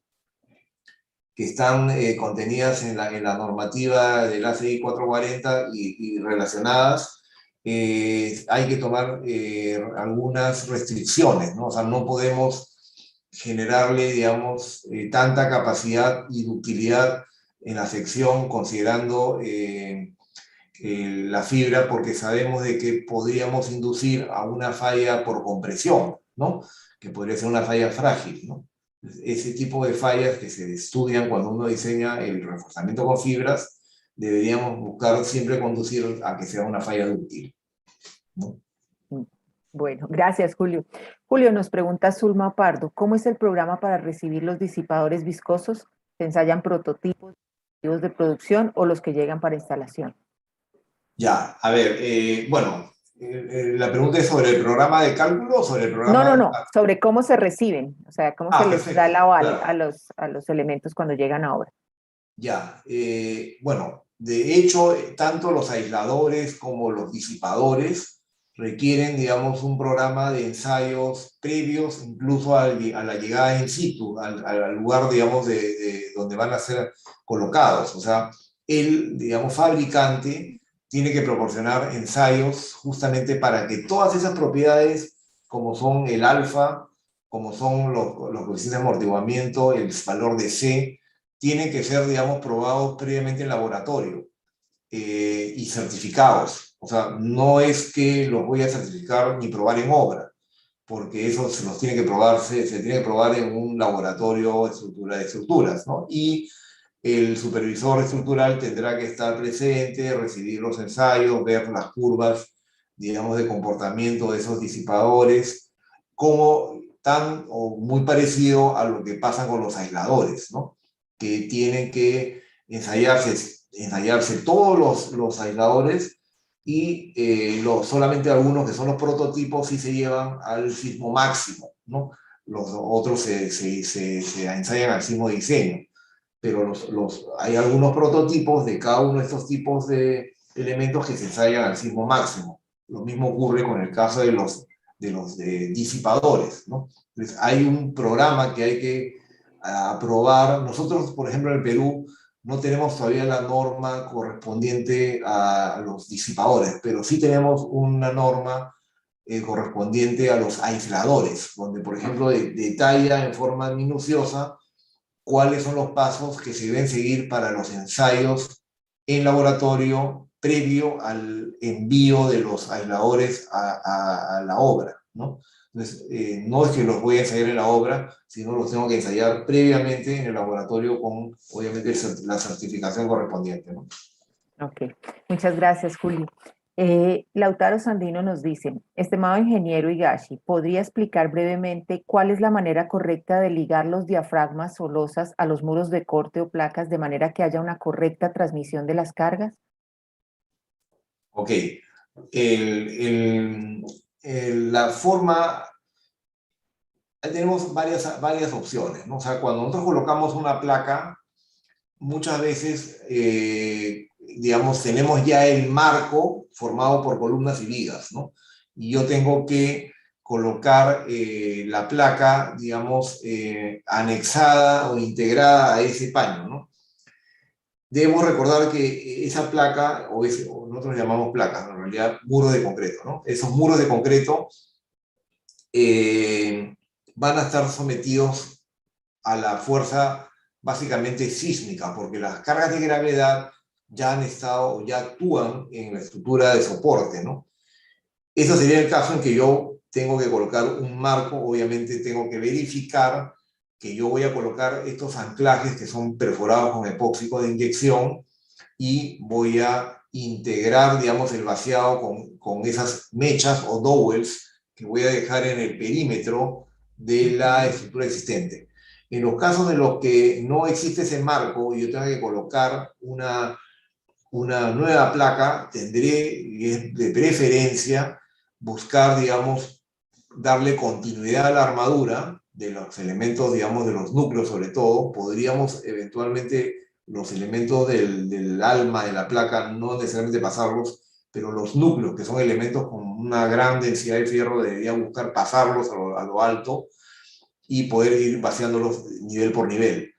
que están contenidas en la normativa del ACI 440 y relacionadas, hay que tomar algunas restricciones, ¿no? O sea, no podemos generarle, digamos, tanta capacidad y ductilidad en la sección considerando la fibra, porque sabemos de que podríamos inducir a una falla por compresión, ¿no? Que podría ser una falla frágil, ¿no? Ese tipo de fallas que se estudian cuando uno diseña el reforzamiento con fibras, deberíamos buscar siempre conducir a que sea una falla dúctil, ¿no?
Bueno, gracias, Julio. Julio, nos pregunta Zulma Pardo, ¿cómo es el programa para recibir los disipadores viscosos? ¿Se ensayan prototipos de producción o los que llegan para instalación?
Ya, a ver, bueno, la pregunta es sobre el programa de cálculo o sobre el
No,
programa...
no, no, sobre cómo se reciben, o sea, cómo se les da el
Perfecto,
aval
claro.
a los elementos cuando llegan a obra.
Ya, bueno, de hecho, tanto los aisladores como los disipadores requieren, digamos, un programa de ensayos previos, incluso a la llegada in situ, al lugar, digamos, de donde van a ser colocados. O sea, el, digamos, fabricante tiene que proporcionar ensayos justamente para que todas esas propiedades, como son el alfa, como son los coeficientes de amortiguamiento, el valor de C, tienen que ser, digamos, probados previamente en laboratorio y certificados. O sea, no es que los voy a certificar ni probar en obra, porque eso se los tiene que probar, se tiene que probar en un laboratorio de estructuras, ¿no? Y el supervisor estructural tendrá que estar presente, recibir los ensayos, ver las curvas, digamos, de comportamiento de esos disipadores, como tan o muy parecido a lo que pasa con los aisladores, ¿no? Que tienen que ensayarse todos los aisladores y solamente algunos que son los prototipos sí se llevan al sismo máximo, ¿no? Los otros se ensayan al sismo diseño, pero hay algunos prototipos de cada uno de estos tipos de elementos que se ensayan al sismo máximo. Lo mismo ocurre con el caso de los disipadores, ¿no? Entonces, hay un programa que hay que aprobar. Nosotros, por ejemplo, en el Perú, no tenemos todavía la norma correspondiente a los disipadores, pero sí tenemos una norma correspondiente a los aisladores, donde, por ejemplo, detalla en forma minuciosa cuáles son los pasos que se deben seguir para los ensayos en laboratorio previo al envío de los aisladores a la obra, ¿no? Entonces, no es que los voy a ensayar en la obra, sino los tengo que ensayar previamente en el laboratorio con, obviamente, la certificación correspondiente, ¿no?
Ok, muchas gracias, Julio. Lautaro Sandino nos dice, estimado ingeniero Higashi, ¿podría explicar brevemente cuál es la manera correcta de ligar los diafragmas o losas a los muros de corte o placas de manera que haya una correcta transmisión de las cargas?
Ok. La forma, tenemos varias opciones, ¿no? O sea, cuando nosotros colocamos una placa, muchas veces, digamos, tenemos ya el marco formado por columnas y vigas, ¿no? y yo tengo que colocar la placa, digamos, anexada o integrada a ese paño, ¿no? Debemos recordar que esa placa, o nosotros llamamos placas, ¿no? En realidad muros de concreto, ¿no? Esos muros de concreto van a estar sometidos a la fuerza básicamente sísmica, porque las cargas de gravedad ya han estado, ya actúan en la estructura de soporte, ¿no? Eso sería el caso en que yo tengo que colocar un marco, obviamente tengo que verificar que yo voy a colocar estos anclajes que son perforados con epóxico de inyección y voy a integrar, digamos, el vaciado con esas mechas o dowels que voy a dejar en el perímetro de la estructura existente. En los casos de los que no existe ese marco y yo tengo que colocar una nueva placa, tendré de preferencia buscar, digamos, darle continuidad a la armadura de los elementos, digamos, de los núcleos sobre todo. Podríamos eventualmente los elementos del alma de la placa no necesariamente pasarlos, pero los núcleos, que son elementos con una gran densidad de fierro, debería buscar pasarlos a lo alto y poder ir vaciándolos nivel por nivel.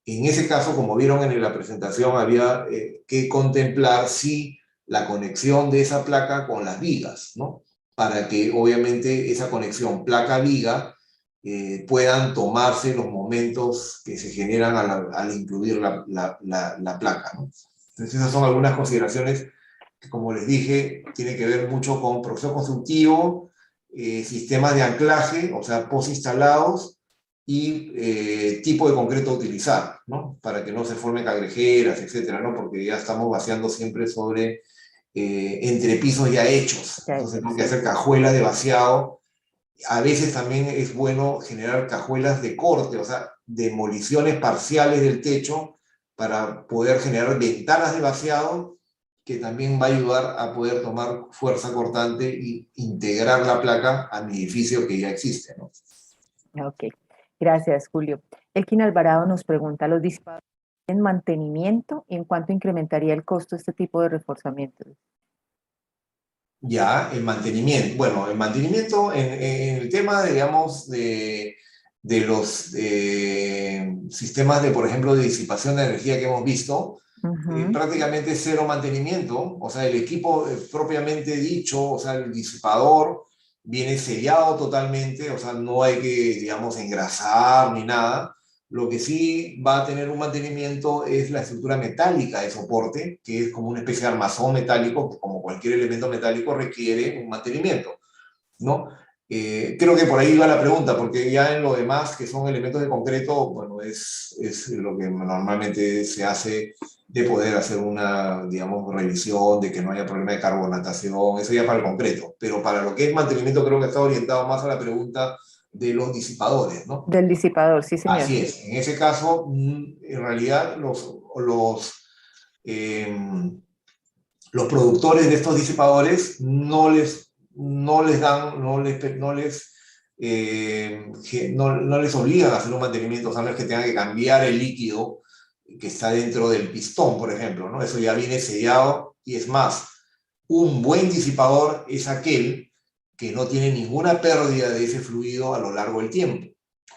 En ese caso, como vieron en la presentación, había que contemplar sí la conexión de esa placa con las vigas, ¿no? Para que obviamente esa conexión placa-viga puedan tomarse los momentos que se generan al incluir la placa, ¿no? Entonces esas son algunas consideraciones que, como les dije, tienen que ver mucho con proceso constructivo, sistemas de anclaje, o sea, post-instalados, y tipo de concreto a utilizar, ¿no? Para que no se formen cangrejeras, etcétera, ¿no? Porque ya estamos vaciando siempre sobre entrepisos ya hechos. Entonces tengo que hacer cajuelas de vaciado. A veces también es bueno generar cajuelas de corte, o sea, demoliciones parciales del techo para poder generar ventanas de vaciado, que también va a ayudar a poder tomar fuerza cortante y integrar la placa a mi edificio que ya existe, ¿no?
Ok, gracias, Julio. Elkin Alvarado nos pregunta, ¿los disipadores en mantenimiento y en cuánto incrementaría el costo de este tipo de reforzamiento?
Ya, el mantenimiento. Bueno, el mantenimiento en el tema, digamos, de los sistemas de, por ejemplo, de disipación de energía que hemos visto, prácticamente cero mantenimiento. O sea, el equipo propiamente dicho, o sea, el disipador viene sellado totalmente, o sea, no hay que, digamos, engrasar ni nada. Lo que sí va a tener un mantenimiento es la estructura metálica de soporte, que es como una especie de armazón metálico, que como cualquier elemento metálico requiere un mantenimiento, ¿no? Creo que por ahí va la pregunta, porque ya en lo demás, que son elementos de concreto, bueno, es lo que normalmente se hace, de poder hacer una, digamos, revisión, de que no haya problema de carbonatación, eso ya para el concreto. Pero para lo que es mantenimiento creo que está orientado más a la pregunta de los disipadores, ¿no?
Del disipador, sí, señor.
Así es. En ese caso, en realidad, los productores de estos disipadores no les obligan a hacer un mantenimiento, o sea, no es que tengan que cambiar el líquido que está dentro del pistón, por ejemplo, ¿no? Eso ya viene sellado, y es más, un buen disipador es aquel que no tiene ninguna pérdida de ese fluido a lo largo del tiempo.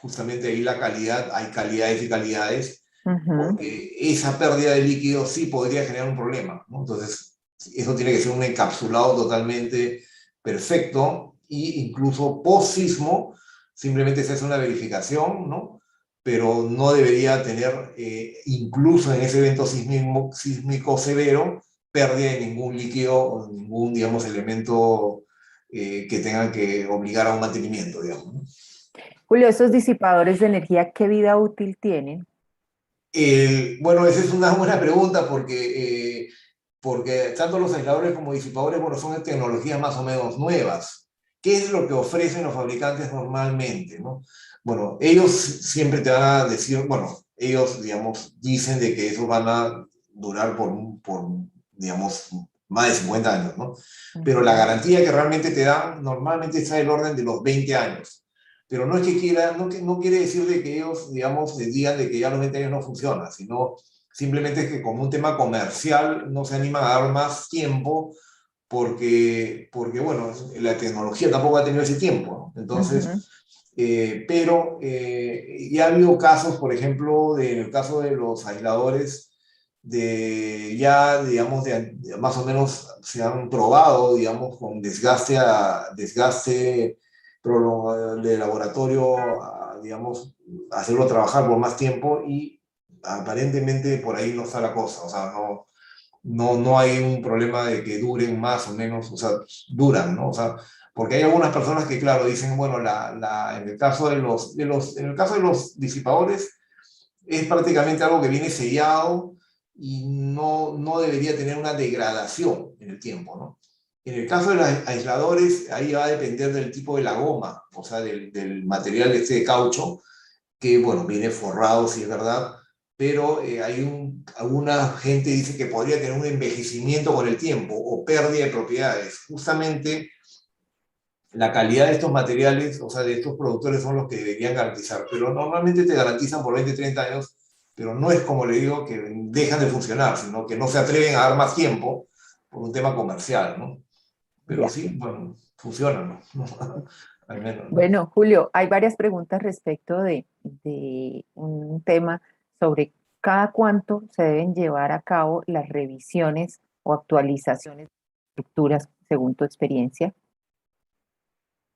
Justamente ahí la calidad, hay calidades y calidades, porque esa pérdida de líquido sí podría generar un problema, ¿no? Entonces, eso tiene que ser un encapsulado totalmente perfecto, e incluso post-sismo, simplemente se hace una verificación, ¿no? Pero no debería tener, incluso en ese evento sísmico severo, pérdida de ningún líquido o ningún, digamos, elemento que tenga que obligar a un mantenimiento, digamos, ¿no?
Julio, ¿esos disipadores de energía qué vida útil tienen?
Bueno, esa es una buena pregunta porque tanto los aisladores como disipadores, bueno, son tecnologías más o menos nuevas. ¿Qué es lo que ofrecen los fabricantes normalmente, ¿no? Bueno, ellos siempre te van a decir, bueno, ellos, digamos, dicen de que esos van a durar por digamos, más de 50 años, ¿no? Pero la garantía que realmente te dan normalmente está del orden de los 20 años. Pero no es que quiera, no quiere decir de que ellos, digamos, digan de que ya los 20 años no funciona, sino simplemente es que como un tema comercial no se animan a dar más tiempo porque bueno, la tecnología tampoco ha tenido ese tiempo, ¿no? Entonces, pero ya ha habido casos, por ejemplo, en el caso de los aisladores, de ya, digamos, más o menos se han probado, digamos, con desgaste de laboratorio, digamos, hacerlo trabajar por más tiempo y aparentemente por ahí no está la cosa, o sea, no hay un problema de que duren más o menos, o sea, duran, ¿no? O sea, porque hay algunas personas que, claro, dicen, bueno, en el caso en el caso de los disipadores, es prácticamente algo que viene sellado y no debería tener una degradación en el tiempo, ¿no? En el caso de los aisladores, ahí va a depender del tipo de la goma, o sea, del material este de caucho, que, bueno, viene forrado, sí es verdad, pero alguna gente dice que podría tener un envejecimiento con el tiempo o pérdida de propiedades. Justamente la calidad de estos materiales, o sea, de estos productores son los que deberían garantizar, pero normalmente te garantizan por 20, 30 años, pero no es como le digo que dejan de funcionar, sino que no se atreven a dar más tiempo por un tema comercial, ¿no?
De
Pero sí,
acuerdo.
bueno, funcionan, ¿no? Al menos, ¿no?
Bueno, Julio, hay varias preguntas respecto de un tema sobre cada cuánto se deben llevar a cabo las revisiones o actualizaciones de estructuras según tu experiencia.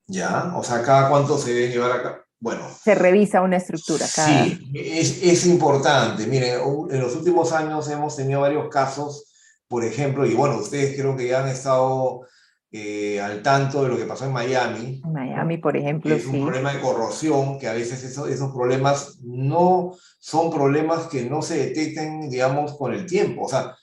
Ya, o sea, ¿cada cuánto se debe llevar acá? Bueno,
Se revisa una estructura cada...
sí, es importante. Miren, en los últimos años hemos tenido varios casos, por ejemplo, y bueno, ustedes creo que ya han estado al tanto de lo que pasó en Miami,
En Miami,
¿no?
por
Que
ejemplo,
es un
sí.
problema de corrosión, que a veces esos problemas no son problemas que no se detectan, digamos, con el tiempo. O sea,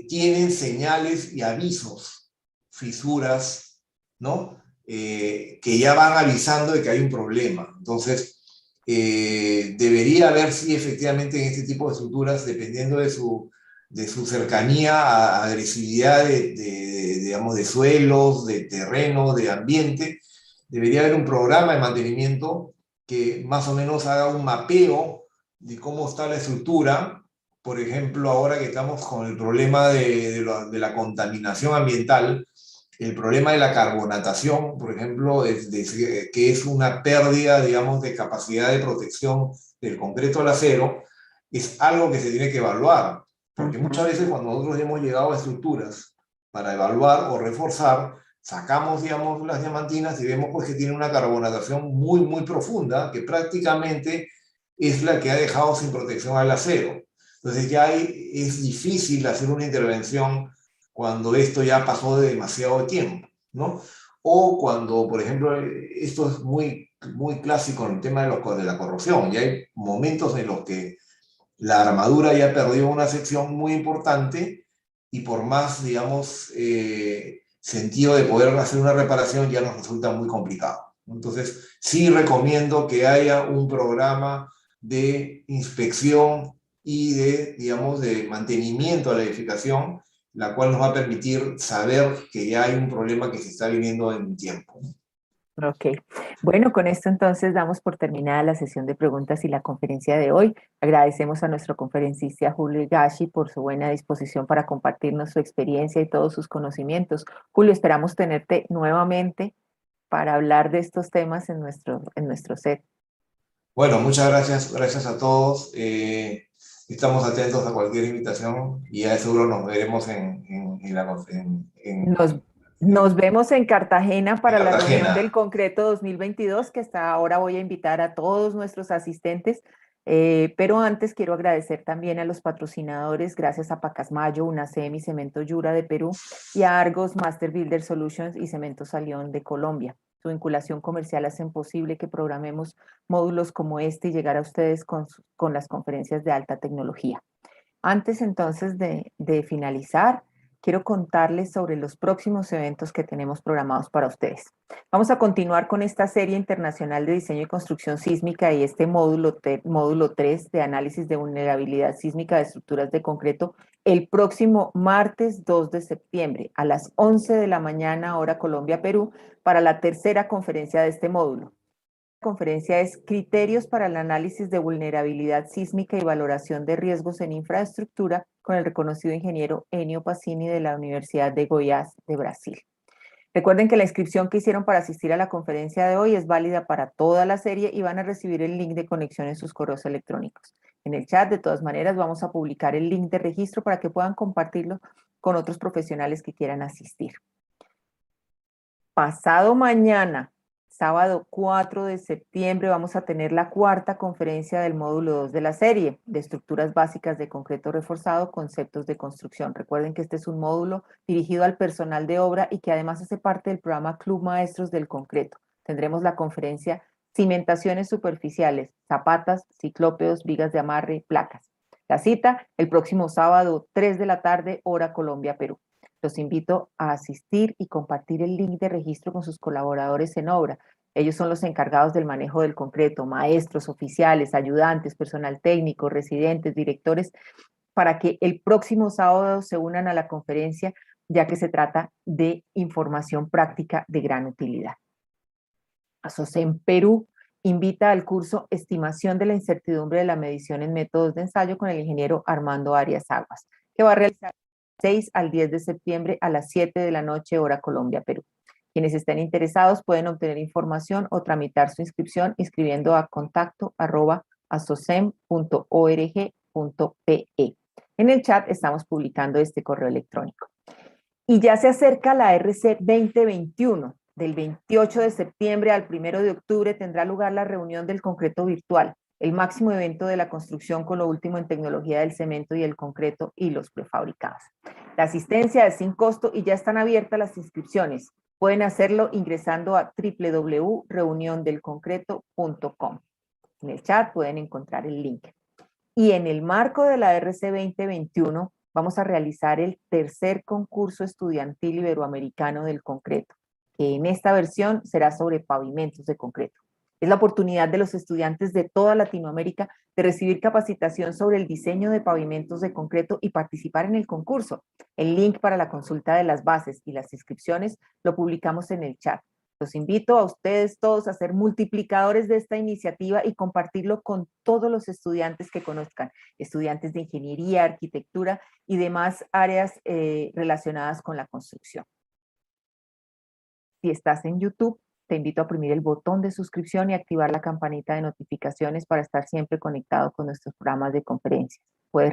tienen señales y avisos, fisuras, ¿no? Que ya van avisando de que hay un problema. Entonces, debería ver si efectivamente en este tipo de estructuras, dependiendo de su cercanía a agresividad digamos, de suelos, de terreno, de ambiente, debería haber un programa de mantenimiento que más o menos haga un mapeo de cómo está la estructura. Por ejemplo, ahora que estamos con el problema de la contaminación ambiental, el problema de la carbonatación, por ejemplo, que es una pérdida, digamos, de capacidad de protección del concreto al acero, es algo que se tiene que evaluar, porque muchas
Ujú.
veces cuando nosotros hemos llegado a estructuras para evaluar o reforzar, sacamos, digamos, las diamantinas y vemos pues que tiene una carbonatación muy, muy profunda, que prácticamente es la que ha dejado sin protección al acero. Entonces ya es difícil hacer una intervención cuando esto ya pasó de demasiado tiempo, ¿no? O cuando, por ejemplo, esto es muy clásico en el tema de la corrosión, ya hay momentos en los que la armadura ya perdió una sección muy importante y por más, digamos, sentido de poder hacer una reparación ya nos resulta muy complicado. Entonces, sí recomiendo que haya un programa de inspección y digamos, de mantenimiento a la edificación, la cual nos va a permitir saber que ya hay un problema que se está viviendo en tiempo.
Ok. Bueno, con esto entonces damos por terminada la sesión de preguntas y la conferencia de hoy. Agradecemos a nuestro conferencista Julio Higashi por su buena disposición para compartirnos su experiencia y todos sus conocimientos. Julio, esperamos tenerte nuevamente para hablar de estos temas en nuestro set.
Bueno, muchas gracias, gracias a todos. Estamos atentos a cualquier invitación y ya de seguro nos veremos
Nos, nos vemos en Cartagena
en
para la reunión del
Cartagena.
concreto 2022, que hasta ahora voy a invitar a todos nuestros asistentes. Pero antes quiero agradecer también a los patrocinadores, gracias a Pacasmayo, UNACEM y Cemento Yura de Perú, y a Argos Master Builder Solutions y Cemento Salión de Colombia. Su vinculación comercial hacen posible que programemos módulos como este y llegar a ustedes con las conferencias de alta tecnología. Antes entonces de finalizar, quiero contarles sobre los próximos eventos que tenemos programados para ustedes. Vamos a continuar con esta serie internacional de diseño y construcción sísmica y este módulo 3 de análisis de vulnerabilidad sísmica de estructuras de concreto el próximo martes 2 de septiembre a las 11 de la mañana, hora Colombia, Perú, para la tercera conferencia de este módulo. La conferencia es Criterios para el análisis de vulnerabilidad sísmica y valoración de riesgos en infraestructura con el reconocido ingeniero Ennio Pacini de la Universidad de Goiás de Brasil. Recuerden que la inscripción que hicieron para asistir a la conferencia de hoy es válida para toda la serie y van a recibir el link de conexión en sus correos electrónicos. En el chat, de todas maneras, vamos a publicar el link de registro para que puedan compartirlo con otros profesionales que quieran asistir. Pasado mañana, sábado 4 de septiembre, vamos a tener la cuarta conferencia del módulo 2 de la serie de estructuras básicas de concreto reforzado, conceptos de construcción. Recuerden que este es un módulo dirigido al personal de obra y que además hace parte del programa Club Maestros del Concreto. Tendremos la conferencia Cimentaciones superficiales, zapatas, ciclópeos, vigas de amarre, placas. La cita el próximo sábado 3 de la tarde, hora Colombia, Perú. Los invito a asistir y compartir el link de registro con sus colaboradores en obra. Ellos son los encargados del manejo del concreto, maestros, oficiales, ayudantes, personal técnico, residentes, directores, para que el próximo sábado se unan a la conferencia, ya que se trata de información práctica de gran utilidad. ASOCEM Perú invita al curso Estimación de la incertidumbre de la medición en métodos de ensayo con el ingeniero Armando Arias Aguas, que va a realizar 6 al 10 de septiembre a las 7 de la noche, hora Colombia, Perú. Quienes estén interesados pueden obtener información o tramitar su inscripción inscribiendo a contacto@asocem.org.pe. En el chat estamos publicando este correo electrónico. Y ya se acerca la RC 2021. Del 28 de septiembre al 1 de octubre tendrá lugar la reunión del concreto virtual, el máximo evento de la construcción con lo último en tecnología del cemento y el concreto y los prefabricados. La asistencia es sin costo y ya están abiertas las inscripciones. Pueden hacerlo ingresando a www.reuniondelconcreto.com. En el chat pueden encontrar el link. Y en el marco de la RC 2021 vamos a realizar el tercer concurso estudiantil iberoamericano del concreto, que en esta versión será sobre pavimentos de concreto. Es la oportunidad de los estudiantes de toda Latinoamérica de recibir capacitación sobre el diseño de pavimentos de concreto y participar en el concurso. El link para la consulta de las bases y las inscripciones lo publicamos en el chat. Los invito a ustedes todos a ser multiplicadores de esta iniciativa y compartirlo con todos los estudiantes que conozcan, estudiantes de ingeniería, arquitectura y demás áreas relacionadas con la construcción. Si estás en YouTube, te invito a oprimir el botón de suscripción y activar la campanita de notificaciones para estar siempre conectado con nuestros programas de conferencias. Puedes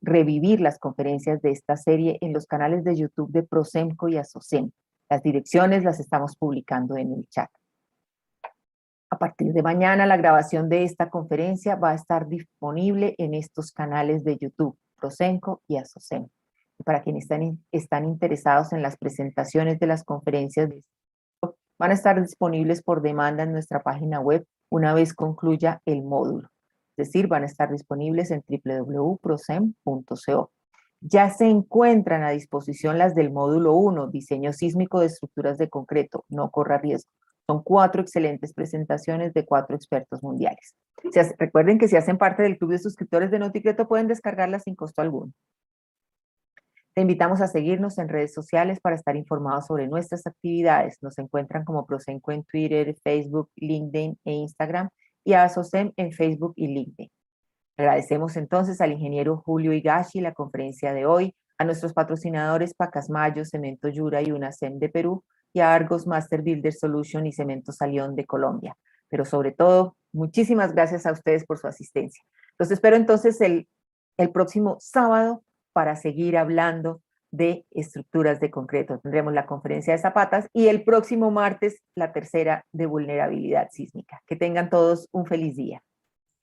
revivir las conferencias de esta serie en los canales de YouTube de Prosemco y ASOCEM. Las direcciones las estamos publicando en el chat. A partir de mañana, la grabación de esta conferencia va a estar disponible en estos canales de YouTube, Prosemco y ASOCEM. Y para quienes están interesados en las presentaciones de las conferencias, van a estar disponibles por demanda en nuestra página web una vez concluya el módulo. Es decir, van a estar disponibles en www.prosem.co. Ya se encuentran a disposición las del módulo 1, diseño sísmico de estructuras de concreto, no corra riesgo. Son 4 excelentes presentaciones de 4 expertos mundiales. Recuerden que si hacen parte del club de suscriptores de Noticreto pueden descargarlas sin costo alguno. Te invitamos a seguirnos en redes sociales para estar informados sobre nuestras actividades. Nos encuentran como Prosemco en Twitter, Facebook, LinkedIn e Instagram y a ASOCEM en Facebook y LinkedIn. Agradecemos entonces al ingeniero Julio Higashi la conferencia de hoy, a nuestros patrocinadores Pacasmayo, Cemento Yura y UNACEM de Perú y a Argos Master Builder Solution y Cemento Salión de Colombia. Pero sobre todo, muchísimas gracias a ustedes por su asistencia. Los espero entonces el próximo sábado para seguir hablando de estructuras de concreto. Tendremos la conferencia de zapatas y el próximo martes la tercera de vulnerabilidad sísmica. Que tengan todos un feliz día.